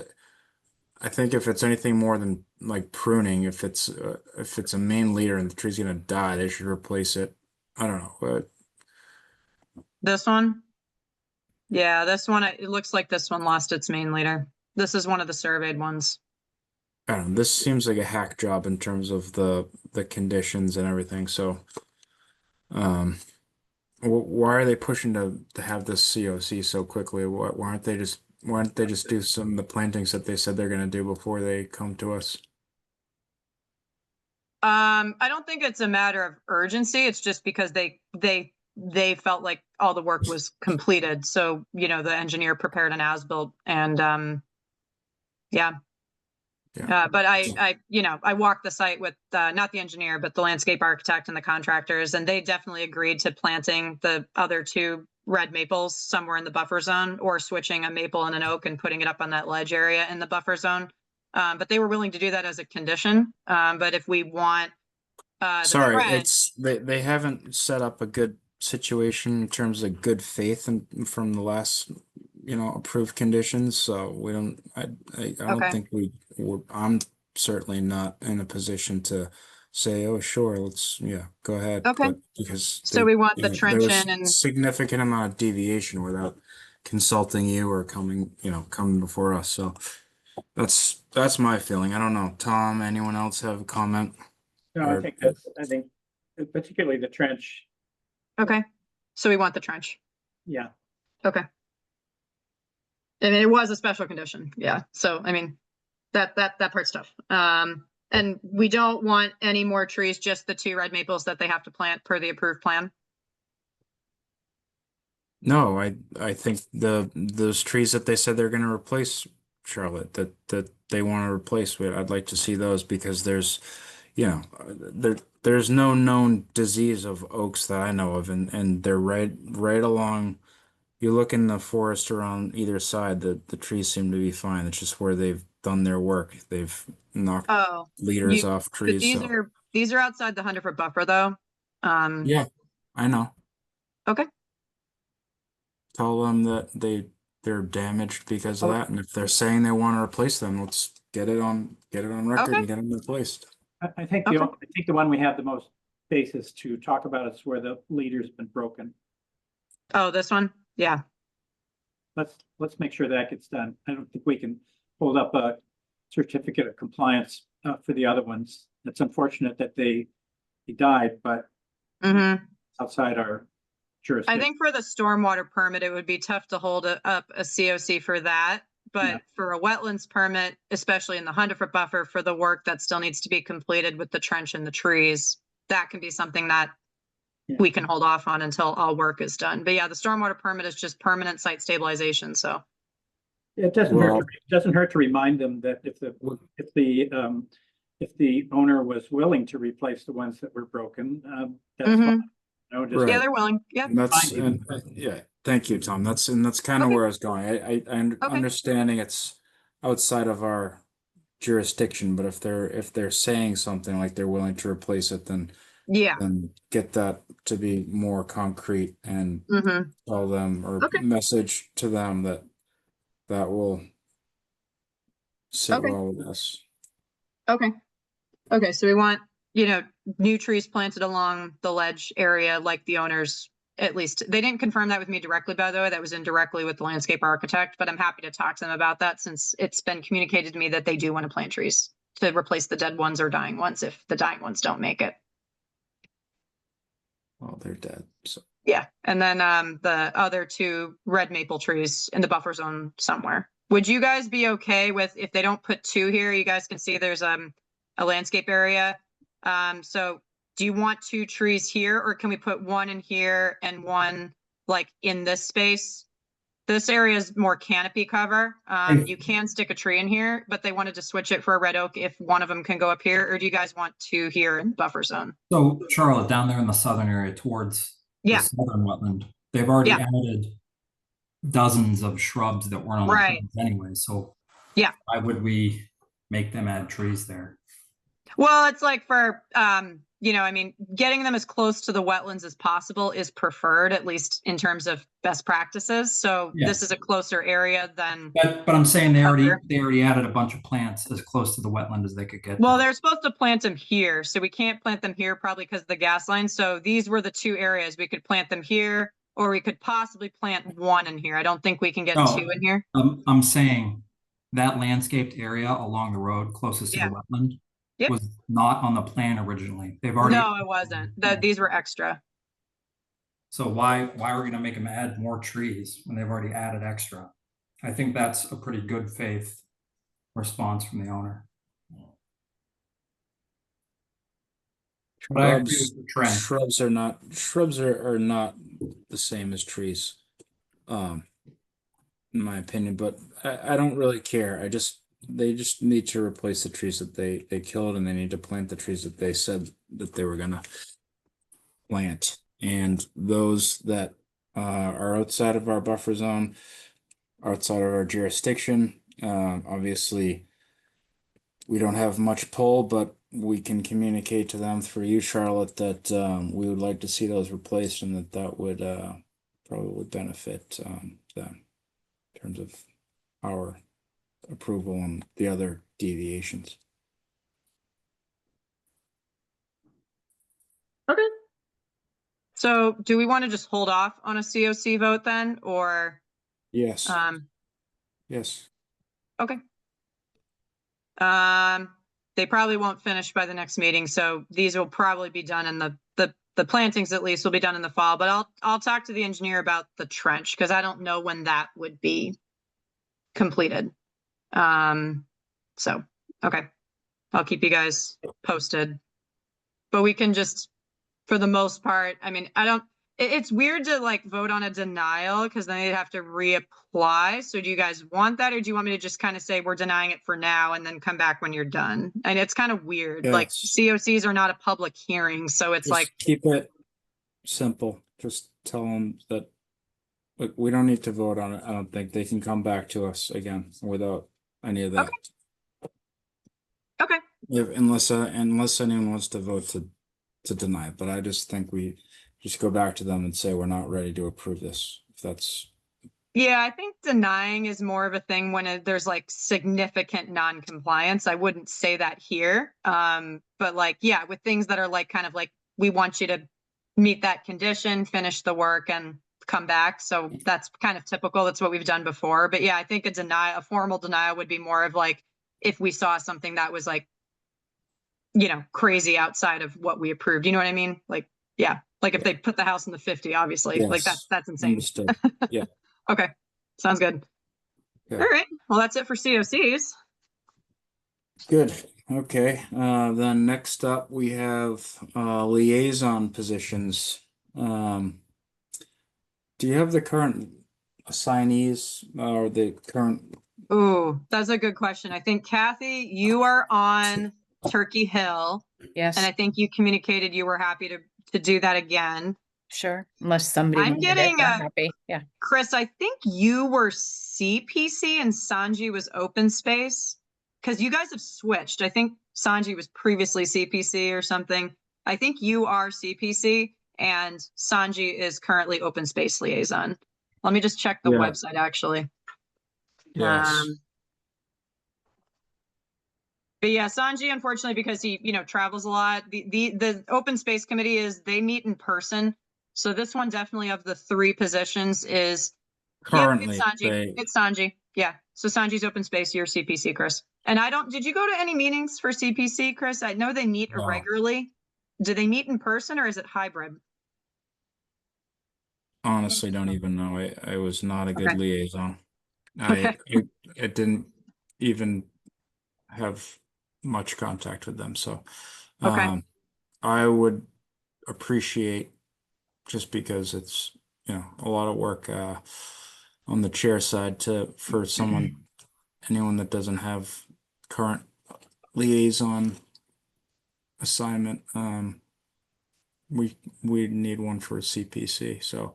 I think if it's anything more than like pruning, if it's a main leader and the tree's gonna die, they should replace it. I don't know, but This one? Yeah, this one, it looks like this one lost its main leader. This is one of the surveyed ones. I don't know. This seems like a hack job in terms of the conditions and everything. So, why are they pushing to have this COC so quickly? Why aren't they just do some of the plantings that they said they're gonna do before they come to us? I don't think it's a matter of urgency. It's just because they felt like all the work was completed. So, you know, the engineer prepared an as-built and, yeah. Yeah. But I walked the site with, not the engineer, but the landscape architect and the contractors, and they definitely agreed to planting the other 2 red maples somewhere in the buffer zone or switching a maple and an oak and putting it up on that ledge area in the buffer zone. But they were willing to do that as a condition. But if we want, the Sorry, trench, they haven't set up a good situation in terms of good faith and from the last, approved conditions. So we don't. I don't Okay. think I'm certainly not in a position to say, oh, sure, go ahead. Okay. But because So we want the there trench was in and significant amount of deviation without consulting you or coming before us. So that's my feeling. I don't know. Tom, anyone else have a comment? No, Or- I think particularly the trench, okay. So we want the trench. yeah. Okay. I mean, it was a special condition. Yeah. So, I mean, that part's tough. And we don't want any more trees, just the 2 red maples that they have to plant per the approved plan. No, I think those trees that they said they're going to replace, Charlotte, that they want to replace, I'd like to see those because there's no known disease of oaks that I know of, and they're right along. You look in the forest around either side, the trees seem to be fine. It's just where they've done their work. They've knocked Oh, leaders you- off but trees. these are outside the 100-foot buffer though. Yeah, I know. Okay. Tell them that they're damaged because of Oh. that, and if they're saying they want to replace them, let's get it on record Okay. and get them replaced. I think Okay. I think the one we have the most basis to talk about is where the leader's been broken. Oh, this one? Yeah. Let's make sure that gets done. I don't think we can hold up a certificate of compliance for the other ones. It's unfortunate that they died, but Mm-hmm. outside our I jurisdiction. think for the stormwater permit, it would be tough to hold up a COC for that. But Yeah. for a wetlands permit, especially in the 100-foot buffer for the work that still needs to be completed with the trench and the trees, that can be something that Yeah. we can hold off on until all work is done. But yeah, the stormwater permit is just permanent site stabilization. So, It doesn't hurt to remind them that if the owner was willing to replace the ones that were broken, that's Mhm. fine. No, just Right. yeah, they're willing. Yeah. And that's Fine. yeah. Thank you, Tom. That's kind of Okay. where I was going. I understanding it's outside of our jurisdiction, but if they're saying something like they're willing to replace it, then Yeah. get that to be more concrete and Mm-hmm. tell them or Okay. message to them that will sit Okay. well with us. Okay. Okay. So we want, new trees planted along the ledge area like the owners at least. They didn't confirm that with me directly, by the way. That was indirectly with the landscape architect, but I'm happy to talk to them about that since it's been communicated to me that they do want to plant trees to replace the dead ones or dying ones if the dying ones don't make it. Well, they're dead. So Yeah, and then the other two red maple trees in the buffer zone somewhere. Would you guys be okay with if they don't put two here? You guys can see there's a landscape area. So do you want two trees here, or can we put one in here and one like in this space? This area is more canopy cover. You can stick a tree in here, but they wanted to switch it for a red oak if one of them can go up here, or do you guys want two here in the buffer zone? So Charlotte, down there in the southern area towards the Yeah. southern wetland, they've already Yeah. added dozens of shrubs that weren't on the Right. plans anyway. So Yeah. why would we make them add trees there? Well, it's like for, you know, I mean, getting them as close to the wetlands as possible is preferred, at least in terms of best practices. So this Yes. is a closer area than, But I'm saying they Cover. already added a bunch of plants as close to the wetland as they could get. well, to. they're supposed to plant them here. So we can't plant them here probably because of the gas line. So these were the two areas. We could plant them here, or we could possibly plant one in here. I don't think we can get No. two in here. I'm saying that landscaped area along the road closest to Yeah. the wetland Yep. was not on the plan originally. They've already. No, it wasn't. These were extra. So why are we gonna make them add more trees when they've already added extra? I think that's a pretty good faith response from the owner. But I agree shrubs, with the trend. shrubs are not the same as trees. In my opinion, but I don't really care. They just need to replace the trees that they killed, and they need to plant the trees that they said that they were gonna plant. And those that are outside of our buffer zone, outside of our jurisdiction, obviously we don't have much pull, but we can communicate to them through you, Charlotte, that we would like to see those replaced, and that would probably benefit them in terms of our approval and the other deviations. Okay. So do we want to just hold off on a COC vote then, or, Yes, um, yes. okay. They probably won't finish by the next meeting, so these will probably be done in the plantings at least will be done in the fall, but I'll talk to the engineer about the trench, because I don't know when that would be completed. So, okay. I'll keep you guys posted. But we can just, for the most part, I mean, it's weird to like vote on a denial because then they'd have to reapply. So do you guys want that, or do you want me to just kind of say we're denying it for now and then come back when you're done? And it's kind of weird. Like Yes. COCs are not a public hearing, so it's Just like, keep it simple. Just tell them that, look, we don't need to vote on it. I don't think they can come back to us again without any of that. okay. Unless anyone wants to vote to deny it, but I just think we just go back to them and say we're not ready to approve this. If that's Yeah, I think denying is more of a thing when there's like significant non-compliance. I wouldn't say that here. But like, yeah, with things that are like kind of like, we want you to meet that condition, finish the work and come back. So that's kind of typical. That's what we've done before. But yeah, I think a formal denial would be more of like, if we saw something that was like, you know, crazy outside of what we approved. You know what I mean? Like, yeah, like if they put the house in the 50, obviously, like Yes. that's insane. understood. Yeah. Okay, sounds good. Okay. All right, well, that's it for COCs. Good. Okay. Then next up we have liaison positions. Do you have the current assignees or the current? Ooh, that's a good question. I think Kathy, you are on Turkey Hill, Yes, and I think you communicated you were happy to do that again. sure. Unless somebody I'm wanted it, getting I'm a- happy. Yeah. Chris, I think you were CPC and Sanji was open space, because you guys have switched. I think Sanji was previously CPC or something. I think you are CPC and Sanji is currently open space liaison. Let me just check the Yeah. website actually. Yes. But yeah, Sanji, unfortunately, because he, you know, travels a lot, the open space committee they meet in person So this one definitely of the three positions is, yep, Currently, it's Sanji. they, It's Sanji. Yeah. So Sanji's open space, your CPC, Chris. And did you go to any meetings for CPC, Chris? I know they meet No. irregularly. Do they meet in person or is it hybrid? honestly don't even know. I was not a good Okay. liaison. Okay. I didn't even have much contact with them, so Okay. I would appreciate, just because it's, a lot of work on the chair side for anyone that doesn't have current liaison assignment. We need one for CPC, so,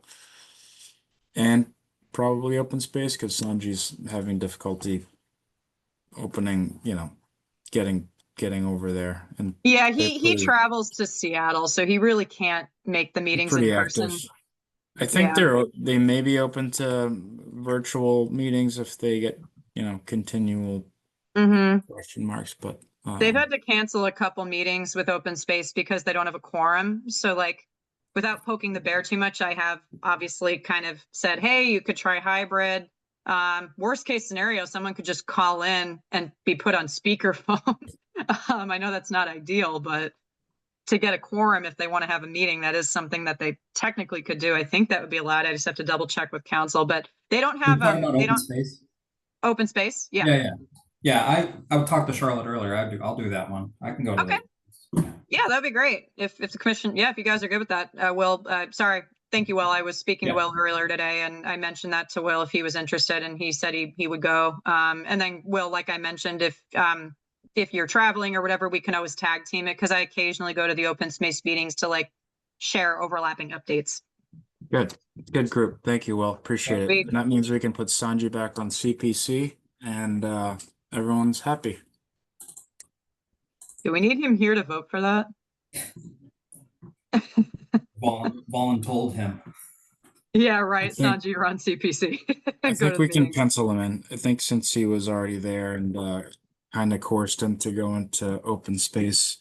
and probably open space, because Sanji's having difficulty opening, getting over there, and Yeah, they're he travels to Seattle, so he really can't make the meetings in pretty active. person. I think Yeah. they may be open to virtual meetings if they get, continual Hmm. question marks, but They've had to cancel a couple meetings with open space because they don't have a quorum. So like, without poking the bear too much, I have obviously kind of said, hey, you could try hybrid. Worst case scenario, someone could just call in and be put on speakerphone. I know that's not ideal, but to get a quorum, if they want to have a meeting, that is something that they technically could do. I think that would be allowed. I just have to double check with council, but they don't have, You're talking about they open don't, space? open space. Yeah. Yeah, yeah. Yeah, I would talk to Charlotte earlier. I'll do that one. I can go to Okay. the. Yeah, that'd be great. If the commission, yeah, if you guys are good with that, Will, sorry. Thank you, Will. I was speaking to Yeah. Will earlier today and I mentioned that to Will if he was interested and he said he would go. And then Will, like I mentioned, if you're traveling or whatever, we can always tag team it because I occasionally go to the open space meetings to like share overlapping updates. good group. Thank you, Will. Appreciate it. Sweet. And that means we can put Sanji back on CPC, and everyone's happy. Do we need him here to vote for that? Vaughn told him. Yeah, right. think- Sanji, you're on CPC. I Go think to we the can meetings. pencil him in. I think since he was already there and kind of coerced him to go into open space,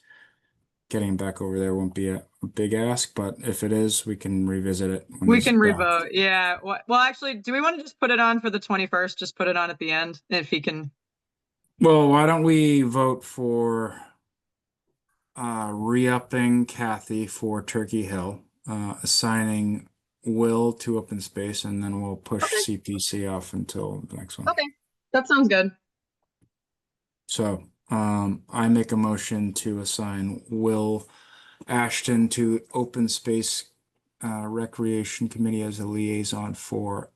getting him back over there won't be a big ask, but if it is, we can revisit it when We he's can back. revote. Yeah. Well, actually, do we want to just put it on for the 21st? Just put it on at the end if he can. Well, why don't we vote for re-upping Kathy for Turkey Hill, assigning Will to open space, and then we'll push Okay. CPC off until the next one. Okay. That sounds good. So, I make a motion to assign Will Ashton to Open Space Recreation Committee as a liaison for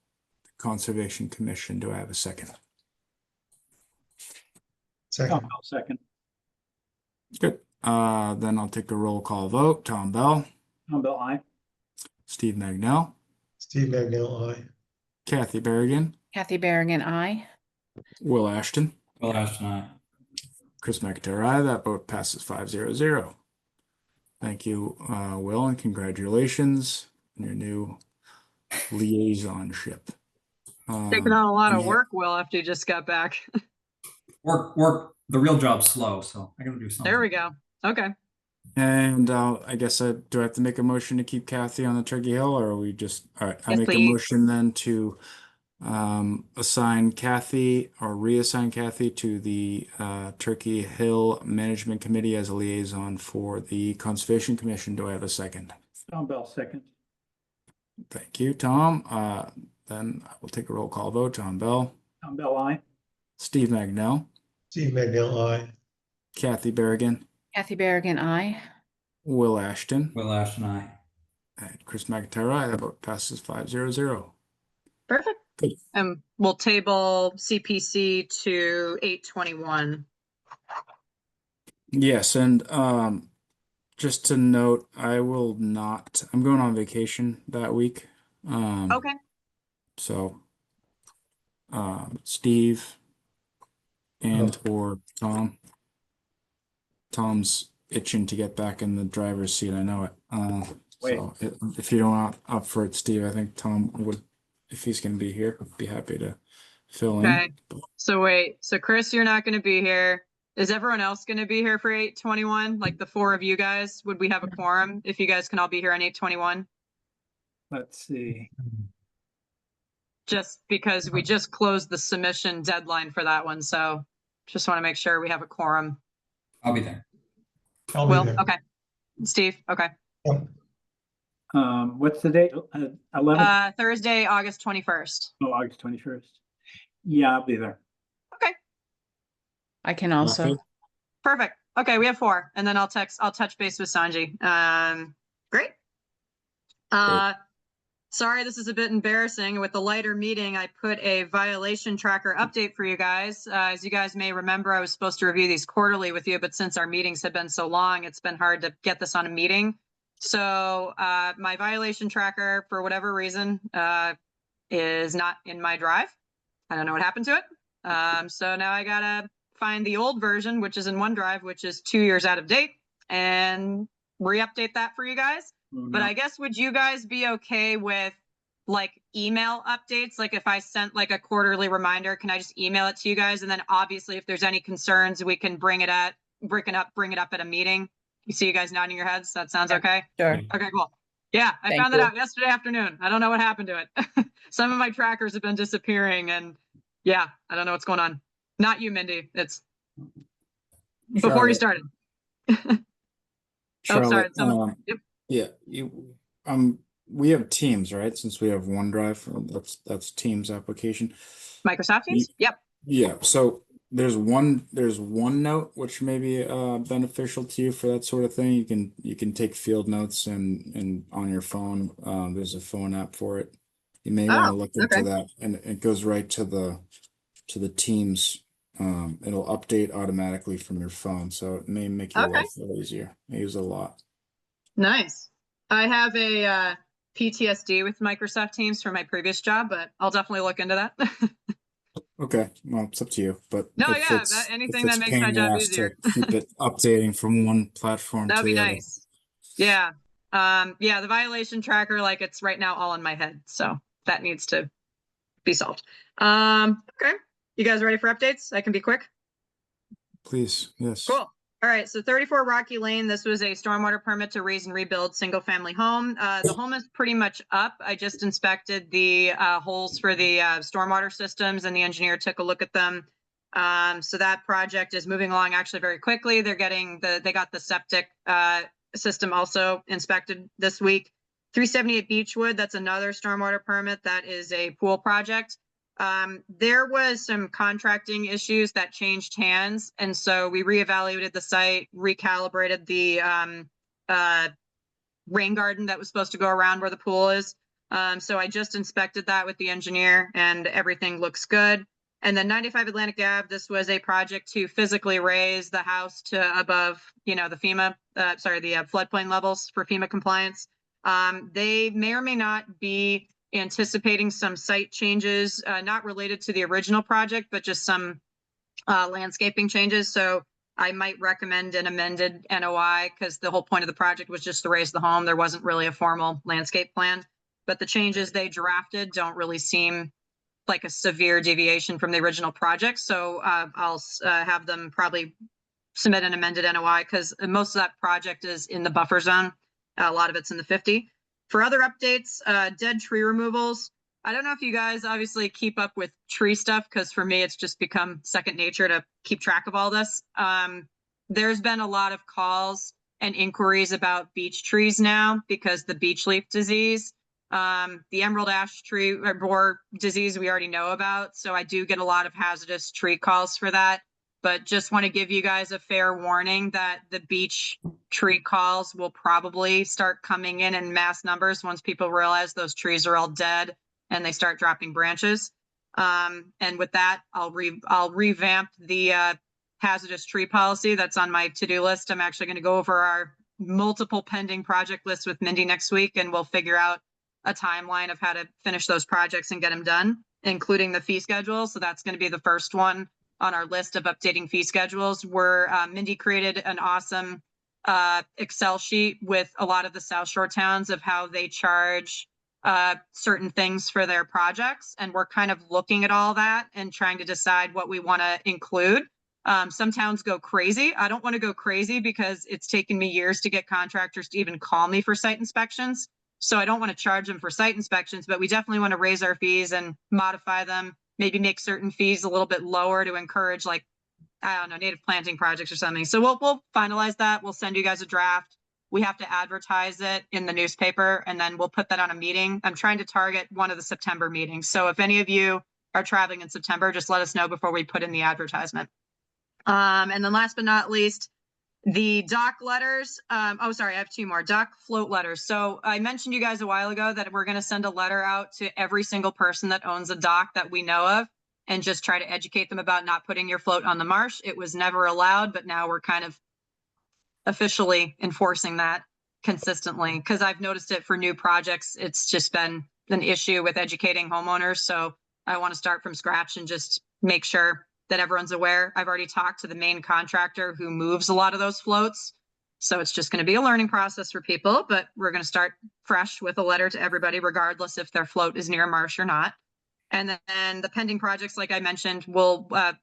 the Conservation Commission. Do I have a second? Second, I'll second. Good. Then I'll take a roll call vote. Tom Bell, Tom Bell, aye. Steve Magnell, Steve Magnell, aye. Kathy Berrigan, Kathy Berrigan, I. Will Ashton, Will Ashton, aye. Chris McIntyre, aye. That vote passes 5-0. Thank you, Will, and congratulations on your new liaisonship. Taking on a lot of any- work, Will, after you just got back. Work. The real job's slow, so I gotta do something. There we go. Okay. And I guess do I have to make a motion to keep Kathy on the Turkey Hill, or are we just, all right, I Yes, make a please. motion then to assign Kathy or reassign Kathy to the Turkey Hill Management Committee as a liaison for the Conservation Commission. Do I have a second? Tom Bell, second. Thank you, Tom. Then I will take a roll call vote. Tom Bell, Tom Bell, aye. Steve Magnell, Steve Magnell, aye. Kathy Berrigan, Kathy Berrigan, I. Will Ashton, Will Ashton, aye. and Chris McIntyre. Aye. That vote passes 5-0. Perfect. Good. We'll table CPC to 8/21. Yes, and just to note, I'm going on vacation that week. Okay. So Steve and or Tom's itching to get back in the driver's seat. I know it. So if you don't want up for it, Steve, I think Tom would, if he's going to be here, be happy to fill in. Okay. So wait, so Chris, you're not going to be here. Is everyone else going to be here for 8/21? Like the four of you guys? Would we have a quorum if you guys can all be here on 8/21? Let's see. Just because we just closed the submission deadline for that one, so just want to make sure we have a quorum. I'll be there. I'll be Will, there. okay. Steve, okay. Yep. What's the date? 11th? Thursday, August 21st. Oh, August 21st. Yeah, I'll be there. I can also. Okay. Perfect. Okay, we have 4, and then I'll touch base with Sanji. Great. Sorry, this is a bit embarrassing. With the lighter meeting, I put a violation tracker update for you guys. As you guys may remember, I was supposed to review these quarterly with you, but since our meetings have been so long, it's been hard to get this on a meeting. So my violation tracker, for whatever reason, is not in my drive. I don't know what happened to it. So now I gotta find the old version, which is in OneDrive, which is 2 years out of date, and re-update that for you guys. But I guess, would you guys be okay with like email updates? Like if I sent like a quarterly reminder, can I just email it to you guys? And then obviously if there's any concerns, we can bring it up at a meeting. You see you guys nodding your heads. That sounds okay. Sure. Okay, cool. Yeah, I Thank found that you. out yesterday afternoon. I don't know what happened to it. Some of my trackers have been disappearing, and yeah, I don't know what's going on. Not you, Mindy. It's before you started. Charlotte, someone- yep. yeah, we have Teams, right? Since we have OneDrive, that's Teams application. Microsoft Teams? Yep. Yeah, so there's OneNote, which may be beneficial to you for that sort of thing. You can take field notes and on your phone. There's a phone app for it. You may want to look into okay. that, and it goes right to the Teams. It'll update automatically from your phone, so it may make your life a little easier. I use it a lot. Nice. I have a PTSD with Microsoft Teams from my previous job, but I'll definitely look into that. Okay, well, it's up to you, but No, if yeah, it's- anything if it's that makes pain my in the job ass easier. to keep it updating from one platform That to would be the other. nice. Yeah. Yeah, the violation tracker, like it's right now all in my head, so that needs to be solved. Okay. You guys ready for updates? I can be quick. Please, yes. Cool. All right, so 34 Rocky Lane, this was a stormwater permit to raise and rebuild single-family home. The home is pretty much up. I just inspected the holes for the stormwater systems, and the engineer took a look at them. So that project is moving along actually very quickly. They got the septic system also inspected this week. 378 Beechwood, that's another stormwater permit. That is a pool project. There was some contracting issues that changed hands, and so we reevaluated the site, recalibrated the rain garden that was supposed to go around where the pool is. So I just inspected that with the engineer, and everything looks good. And then 95 Atlantic Ave, this was a project to physically raise the house to above, the FEMA, the floodplain levels for FEMA compliance. They may or may not be anticipating some site changes, not related to the original project, but just some landscaping changes. So I might recommend an amended NOI, because the whole point of the project was just to raise the home. There wasn't really a formal landscape plan, but the changes they drafted don't really seem like a severe deviation from the original project. So I'll have them probably submit an amended NOI, because most of that project is in the buffer zone. A lot of it's in the 50. For other updates, dead tree removals. I don't know if you guys obviously keep up with tree stuff, because for me, it's just become second nature to keep track of all this. There's been a lot of calls and inquiries about beech trees now, because the beech leaf disease, the emerald ash tree or borer disease we already know about. So I do get a lot of hazardous tree calls for that. But just want to give you guys a fair warning that the beech tree calls will probably start coming in mass numbers once people realize those trees are all dead and they start dropping branches. And with that, I'll revamp the hazardous tree policy that's on my to-do list. I'm actually going to go over our multiple pending project lists with Mindy next week, and we'll figure out a timeline of how to finish those projects and get them done, including the fee schedule. So that's going to be the first one on our list of updating fee schedules, where Mindy created an awesome Excel sheet with a lot of the South Shore towns of how they charge certain things for their projects. And we're kind of looking at all that and trying to decide what we want to include. Some towns go crazy. I don't want to go crazy, because it's taken me years to get contractors to even call me for site inspections. So I don't want to charge them for site inspections, but we definitely want to raise our fees and modify them, maybe make certain fees a little bit lower to encourage, like, I don't know, native planting projects or something. So we'll finalize that. We'll send you guys a draft. We have to advertise it in the newspaper, and then we'll put that on a meeting. I'm trying to target one of the September meetings. So if any of you are traveling in September, just let us know before we put in the advertisement. And then last but not least, the dock letters. Oh, sorry, I have two more dock float letters. So I mentioned you guys a while ago that we're going to send a letter out to every single person that owns a dock that we know of, and just try to educate them about not putting your float on the marsh. It was never allowed, but now we're kind of officially enforcing that consistently, because I've noticed it for new projects. It's just been an issue with educating homeowners. So I want to start from scratch and just make sure that everyone's aware. I've already talked to the main contractor who moves a lot of those floats. So it's just going to be a learning process for people, but we're going to start fresh with a letter to everybody, regardless if their float is near a marsh or not. And then the pending projects, like I mentioned,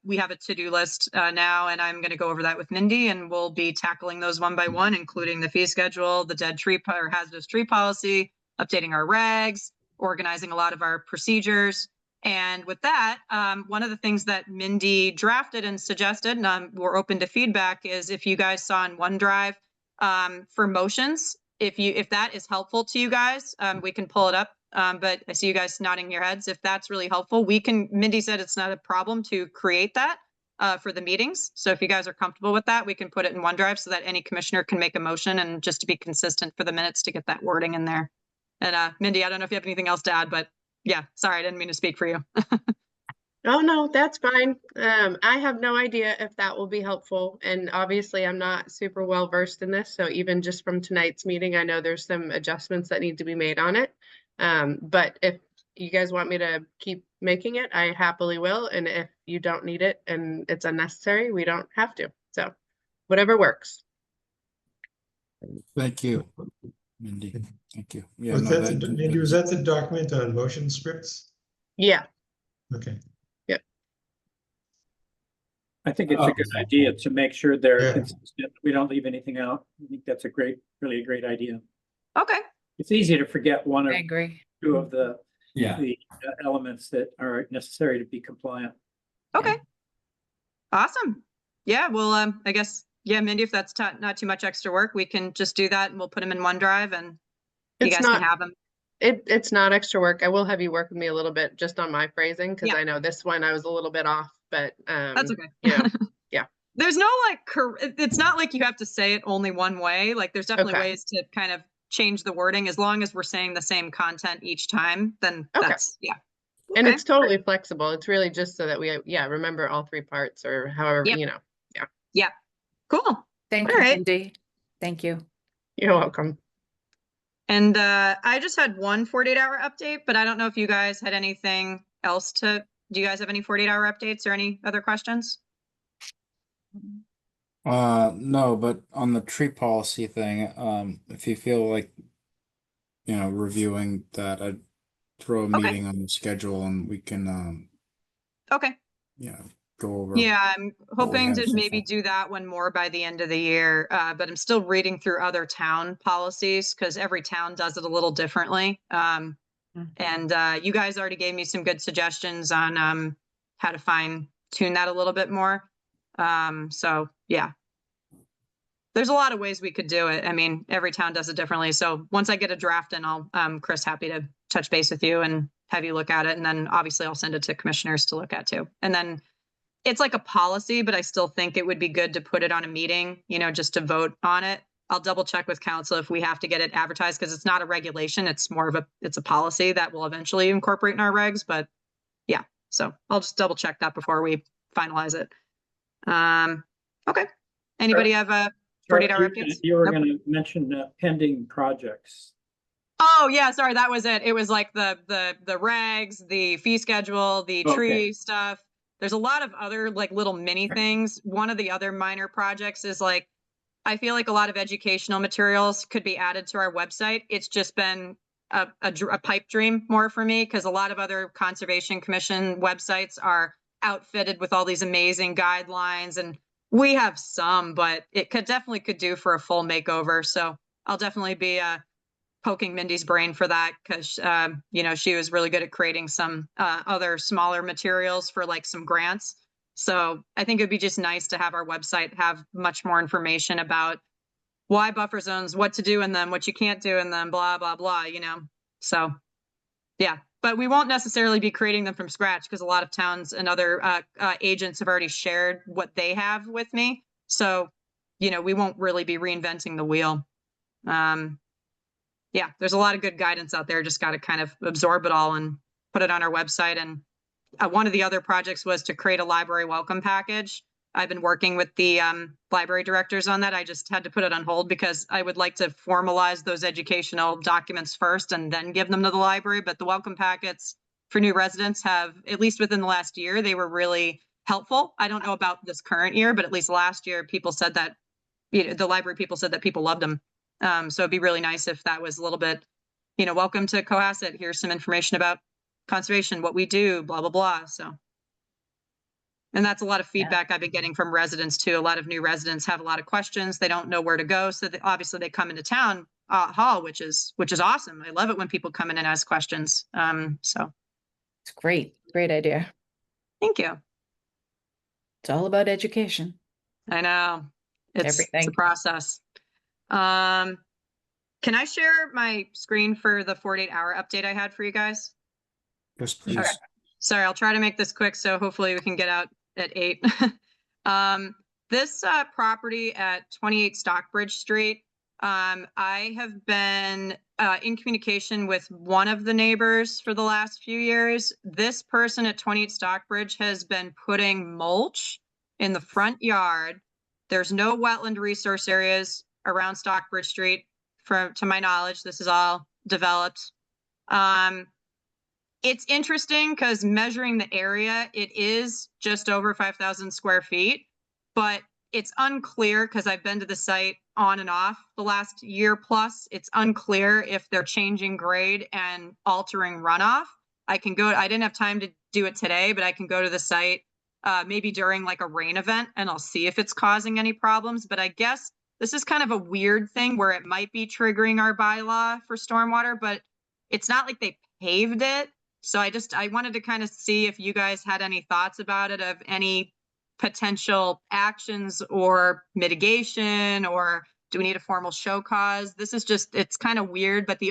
we have a to-do list now, and I'm going to go over that with Mindy, and we'll be tackling those one by one, including the fee schedule, the dead tree or hazardous tree policy, updating our regs, organizing a lot of our procedures. And with that, one of the things that Mindy drafted and suggested, and we're open to feedback, is if you guys saw in OneDrive for motions, if that is helpful to you guys, we can pull it up. But I see you guys nodding your heads. If that's really helpful, Mindy said it's not a problem to create that for the meetings. So if you guys are comfortable with that, we can put it in OneDrive so that any commissioner can make a motion, and just to be consistent for the minutes to get that wording in there. And Mindy, I don't know if you have anything else to add, but yeah, sorry, I didn't mean to speak for you. Oh, no, that's fine. I have no idea if that will be helpful. And obviously I'm not super well versed in this. So even just from tonight's meeting, I know there's some adjustments that need to be made on it. But if you guys want me to keep making it, I happily will. And if you don't need it and it's unnecessary, we don't have to. So whatever works. Thank you, Mindy. Thank you. Yeah, Was no, that, Mindy, was that the document on motion scripts? Yeah. Okay. I think it's a good idea to make sure they're Yeah. consistent. We don't leave anything out. I think that's really a great idea. Okay. It's easy to forget one or I agree. two of the Yeah. elements that are necessary to be compliant. Okay. Awesome. Yeah, well, I guess, yeah, Mindy, if that's not too much extra work, we can just do that, and we'll put them in OneDrive, and you It's guys not, can have them. it's not extra work. I will have you work with me a little bit just on my phrasing, because Yeah. I know this one I was a little bit off, but That's okay. you know, yeah. There's no it's not like you have to say it only one way. Like, there's definitely Okay. ways to kind of change the wording, as long as we're saying the same content each time, then Okay. that's, yeah. And Okay. it's totally flexible. It's really just so that we, remember all three parts, or however, Yep. you know. Cool. Thank All you, right. Mindy. Thank you. You're welcome. And I just had one 48-hour update, but I don't know if you guys had anything else do you guys have any 48-hour updates or any other questions? No, but on the tree policy thing, if you feel like, reviewing that, I'd throw a Okay. meeting on the schedule, and we can, Okay. go over. Yeah, I'm what we hoping have to so maybe far. do that one more by the end of the year, but I'm still reading through other town policies, because every town does it a little differently. And you guys already gave me some good suggestions on how to fine tune that a little bit more. So yeah, there's a lot of ways we could do it. I mean, every town does it differently. So once I get a draft in, I'll, Chris, happy to touch base with you and have you look at it. And then obviously I'll send it to commissioners to look at too. And then it's like a policy, but I still think it would be good to put it on a meeting, just to vote on it. I'll double check with council if we have to get it advertised, because it's not a regulation. It's more of it's a policy that will eventually incorporate in our regs, but yeah, so I'll just double check that before we finalize it. Okay. Anybody have a 48-hour updates? You were Nope. going to mention pending projects. Oh yeah, sorry, that was it. It was like the regs, the fee schedule, the tree stuff. There's a lot of other like little mini things. One of the other minor projects is like, I feel like a lot of educational materials could be added to our website. It's just been a pipe dream more for me, because a lot of other Conservation Commission websites are outfitted with all these amazing guidelines, and we have some, but it could do for a full makeover. So I'll definitely be poking Mindy's brain for that because, you know, she was really good at creating some other smaller materials for like some grants. So I think it'd be just nice to have our website have much more information about why buffer zones, what to do in them, what you can't do in them, blah, blah, blah, you know? So, yeah, but we won't necessarily be creating them from scratch because a lot of towns and other agents have already shared what they have with me. So, you know, we won't really be reinventing the wheel. Yeah, there's a lot of good guidance out there. Just got to kind of absorb it all and put it on our website. And one of the other projects was to create a library welcome package. I've been working with the library directors on that. I just had to put it on hold because I would like to formalize those educational documents first and then give them to the library. But the welcome packets for new residents have, at least within the last year, they were really helpful. I don't know about this current year, but at least last year, people said that, you know, the library people said that people loved them. So it'd be really nice if that was a little bit, you know, welcome to Cohasset. Here's some information about conservation, what we do, blah, blah, blah. So. And that's a lot of feedback I've been getting from residents too. A lot of new residents have a lot of questions. They don't know where to go. So obviously they come into town hall, which is awesome. I love it when people come in and ask questions. So. It's great. Great idea. Thank you. It's all about education. I know. It's a Everything. process. Can I share my screen for the 48-hour update I had for you guys? Yes, please. Okay. Sorry, I'll try to make this quick, so hopefully we can get out at 8. This property at 28 Stockbridge Street, I have been in communication with one of the neighbors for the last few years. This person at 28 Stockbridge has been putting mulch in the front yard. There's no wetland resource areas around Stockbridge Street. To my knowledge, this is all developed. It's interesting because measuring the area, it is just over 5,000 square feet, but it's unclear because I've been to the site on and off the last year plus. It's unclear if they're changing grade and altering runoff. I didn't have time to do it today, but I can go to the site maybe during like a rain event and I'll see if it's causing any problems. But I guess this is kind of a weird thing where it might be triggering our bylaw for stormwater, but it's not like they paved it. So I wanted to kind of see if you guys had any thoughts about it, of any potential actions or mitigation, or do we need a formal show cause? This is just, it's kind of weird, but the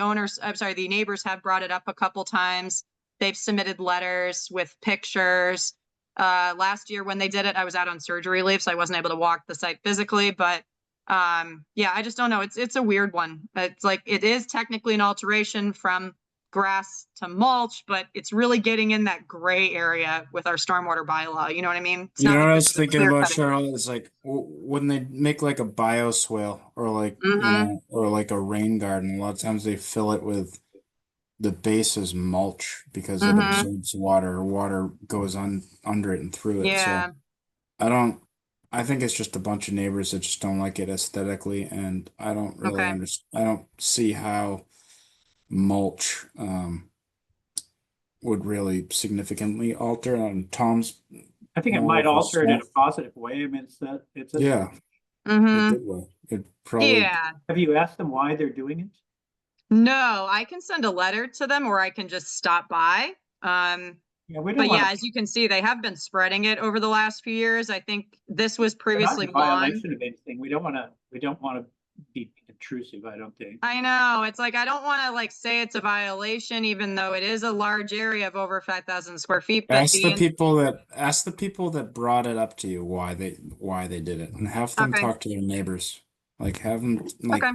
neighbors have brought it up a couple times. They've submitted letters with pictures. Last year when they did it, I was out on surgery leave, so I wasn't able to walk the site physically, but yeah, I just don't know. It's a weird one. It's like, it is technically an alteration from grass to mulch, but it's really getting in that gray area with our stormwater bylaw. You know what I mean? It's You know not what like I was it's thinking clear about, cutting. Cheryl? It's like when they make like a bioswale or like, you Mhm. know, or like a rain garden, a lot of times they fill it with the base is mulch because it Mhm. absorbs water, or water goes on under it and through it. Yeah. So I think it's just a bunch of neighbors that just don't like it aesthetically, and I don't really Okay. understand. I don't see how mulch would really significantly alter on Tom's. I think it more might of a alter it in a swamp. positive way. I mean, it's a. Yeah, it Mhm. did well. It probably. Yeah. Have you asked them why they're doing it? No, I can send a letter to them, or I can just stop by. Yeah, we don't But yeah, want as you can see, they have been spreading it over the last few years. I think this was to, previously not in lawn. violation of anything. We don't want to be intrusive, I don't think. I know. It's like, I don't want to like say it's a violation, even though it is a large area of over 5,000 square feet. But Ask the people that brought it up to you why they did it, and have them Okay. talk to their neighbors. Like have them like Okay.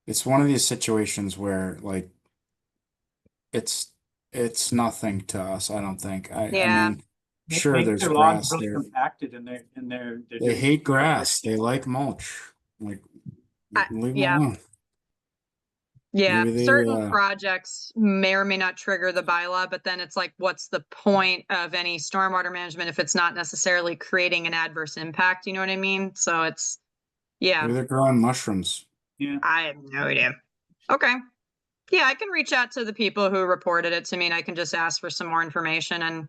it's one of these situations where like it's nothing to us, I don't think. I Yeah. mean, sure, Make there's their lawns grass really there. compacted and they're They doing hate great work. grass. They like mulch. Like leave them Yeah. alone. Yeah, Maybe they certain projects may or may not trigger the bylaw, but then it's like, what's the point of any stormwater management if it's not necessarily creating an adverse impact? You know what I mean? So it's, yeah, maybe they're growing mushrooms. Yeah. I have no idea. Okay. Yeah, I can reach out to the people who reported it to me and I can just ask for some more information, and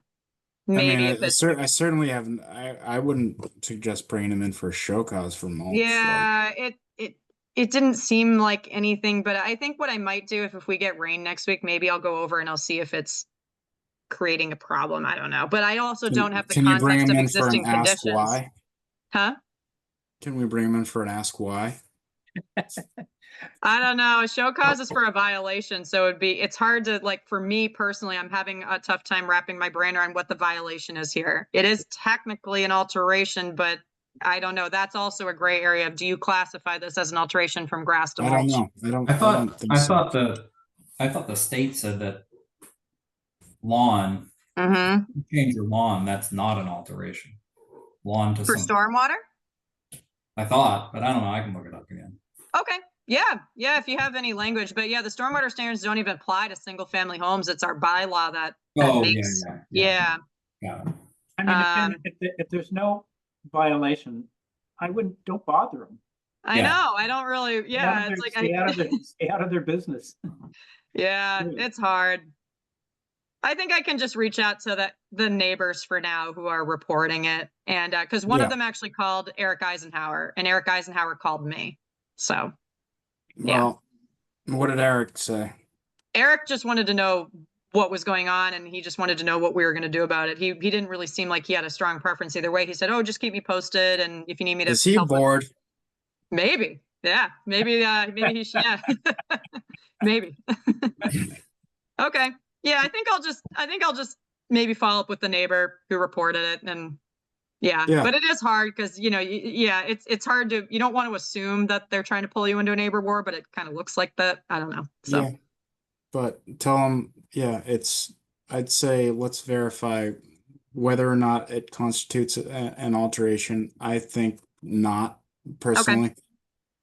I maybe mean, if it's, I certainly haven't. I wouldn't suggest bringing them in for a show cause for mulch. Like, yeah, it didn't seem like anything, but I think what I might do if we get rain next week, maybe I'll go over and I'll see if it's creating a problem. I don't know, but I also don't have the Can you bring context him of in for an existing ask conditions. why? Huh? Can we bring him in for an ask why? I don't know. A show cause is for a violation, so it's hard to, like, for me personally, I'm having a tough time wrapping my brain around what the violation is here. It is technically an alteration, but I don't know. That's also a gray area of, do you classify this as an alteration from grass to I don't mulch? know. I thought, don't think I so. thought the state said that lawn, Mm-hmm. you change your lawn, that's not an alteration. Lawn to For some, stormwater? I thought, but I don't know, I can look it up again. Okay. Yeah. Yeah. If you have any language, but yeah, the stormwater standards don't even apply to single family homes. It's our bylaw that Oh, makes. Yeah. Got it. I mean, if there's no violation, don't bother them. I Yeah. know. I don't really. Yeah. It's like, stay out of their business. yeah, Really. it's hard. I think I can just reach out to the neighbors for now who are reporting it. And because one Yeah. of them actually called Eric Eisenhower, and Eric Eisenhower called me. So Yeah. Well, what did Eric say? Eric just wanted to know what was going on, and he just wanted to know what we were going to do about it. He didn't really seem like he had a strong preference either way. He said, "Oh, just keep me posted, and if you need me to Is he help with-" bored? Maybe, yeah, maybe he should, yeah, maybe." Okay, yeah, I think I'll just maybe follow up with the neighbor who reported it, and yeah. But it is hard because, yeah, it's hard to, you don't want to assume that they're trying to pull you into a neighbor war, but it kind of looks like that. I don't know. So Yeah. But tell him, I'd say let's verify whether or not it constitutes an alteration. I think not, personally.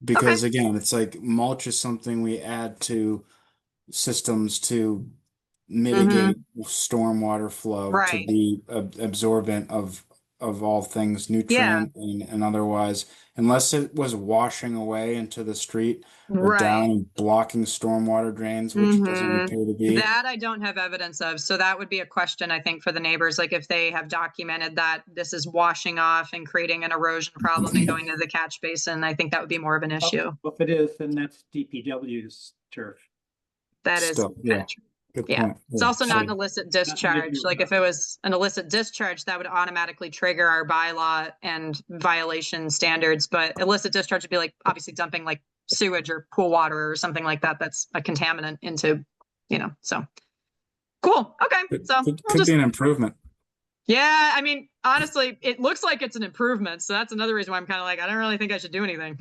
Because again, it's like mulch is something we add to systems to mitigate stormwater flow, to Right. be absorbent of all things nutrient and otherwise, unless it was washing away into the street or down right. and blocking stormwater drains, which doesn't appear to be. That I don't have evidence of. So that would be a question, I think, for the neighbors, like if they have documented that this is washing off and creating an erosion problem and going to the catch basin, I think that would be more of an issue. Well, if it is, then that's DPW's turf. That is Still, yeah. kinda true. Good Yeah. point. It's also not an So- illicit do discharge. with Like if it was an illicit discharge, that would automatically trigger our bylaw and violation standards. But illicit discharge would be like obviously dumping like sewage or pool water or something like that. That's a contaminant into, so. Cool. Okay. So Could I'll just, be an improvement. yeah, I mean, honestly, it looks like it's an improvement. So that's another reason why I'm kind of like, I don't really think I should do anything.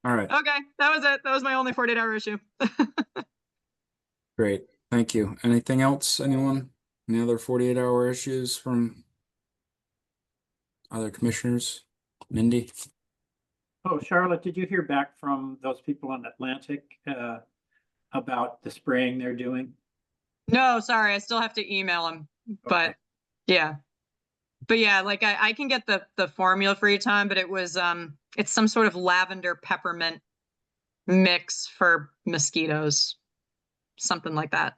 All right, Okay. That was it. That was my only 48-hour issue. great. Thank you. Anything else? Anyone? Any other 48-hour issues from other commissioners? Mindy? Oh, Charlotte, did you hear back from those people on Atlantic about the spraying they're doing? No, sorry. I still have to email them, but yeah. But yeah, like I can get the formula for you, Tom, but it's some sort of lavender peppermint mix for mosquitoes, something like that.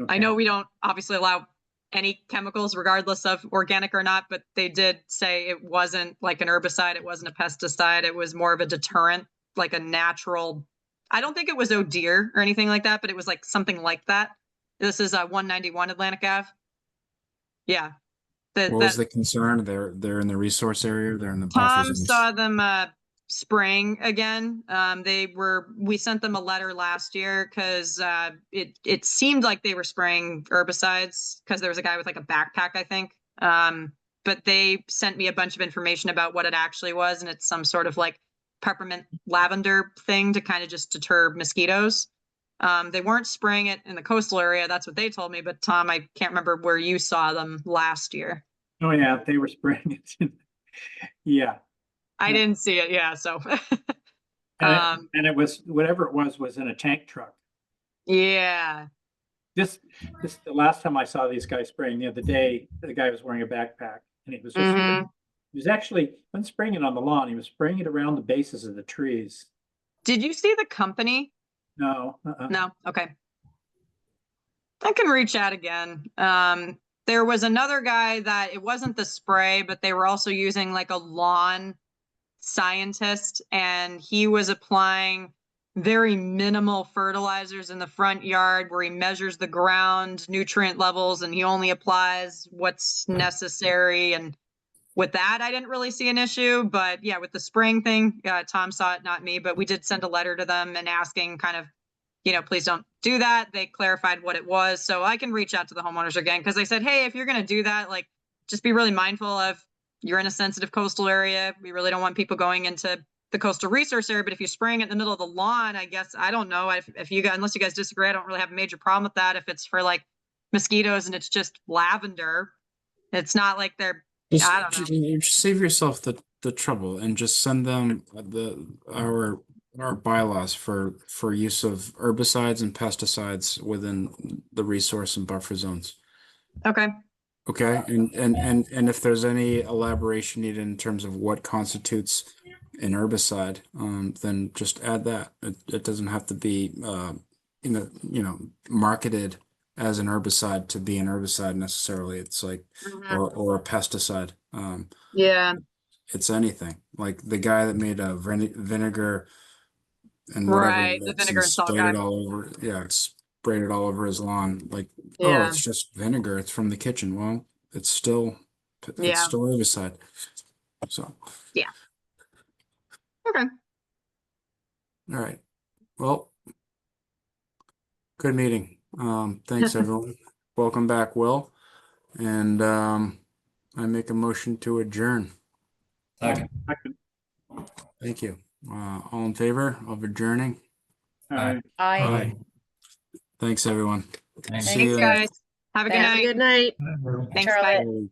I know we don't obviously allow any chemicals regardless of organic or not, but they did say it wasn't like an herbicide. It wasn't a pesticide. It was more of a deterrent, like a natural, I don't think it was ODear or anything like that, but it was like something like that. This is 191 Atlantic Ave. Yeah. What was the concern? They're in the resource area. They're in the buffer Tom zones. saw them spraying again. We sent them a letter last year because it seemed like they were spraying herbicides because there was a guy with like a backpack, I think. But they sent me a bunch of information about what it actually was, and it's some sort of like peppermint lavender thing to kind of just deter mosquitoes. They weren't spraying it in the coastal area. That's what they told me. But Tom, I can't remember where you saw them last year. Oh, yeah, they were spraying it. Yeah. I didn't see it. Yeah. So, And it was, whatever it was in a tank truck. yeah. The last time I saw these guys spraying the other day, the guy was wearing a backpack and he was just, he was actually, wasn't spraying it on the lawn. He was spraying it around the bases of the trees. Did you see the company? No. No. Okay. I can reach out again. There was another guy that it wasn't the spray, but they were also using like a lawn scientist, and he was applying very minimal fertilizers in the front yard where he measures the ground nutrient levels and he only applies what's necessary. And with that, I didn't really see an issue, but yeah, with the spraying thing, Tom saw it, not me, but we did send a letter to them and asking kind of, please don't do that. They clarified what it was. So I can reach out to the homeowners again, because I said, hey, if you're going to do that, like, just be really mindful of, you're in a sensitive coastal area. We really don't want people going into the coastal resource area, but if you're spraying it in the middle of the lawn, I guess, I don't know if you guys, unless you guys disagree, I don't really have a major problem with that. If it's for like mosquitoes and it's just lavender, it's not like they're, I don't know. Just save yourself the trouble and just send them our bylaws for use of herbicides and pesticides within the resource and buffer zones. Okay. Okay, and if there's any elaboration needed in terms of what constitutes an herbicide, then just add that. It doesn't have to be marketed as an herbicide to be an herbicide necessarily. It's like or a pesticide. Yeah. It's anything. Like the guy that made a vinegar and whatever Right, the mix vinegar and salt sprayed guy. it all over. Yeah, sprayed it all over his lawn. Like, oh, Yeah. it's just vinegar. It's from the kitchen. Well, it's still Yeah. herbicide. So. Yeah. Okay. All right. Well, good meeting. Thanks everyone. Welcome back, Will. And I make a motion to adjourn. Second. Thank you. All in favor of adjourning? Aye. I. Thanks, everyone. Thanks. See Thanks, you. guys. Have a good Thanks. Have a night. good night. Thanks, Charlotte. bye. Bye.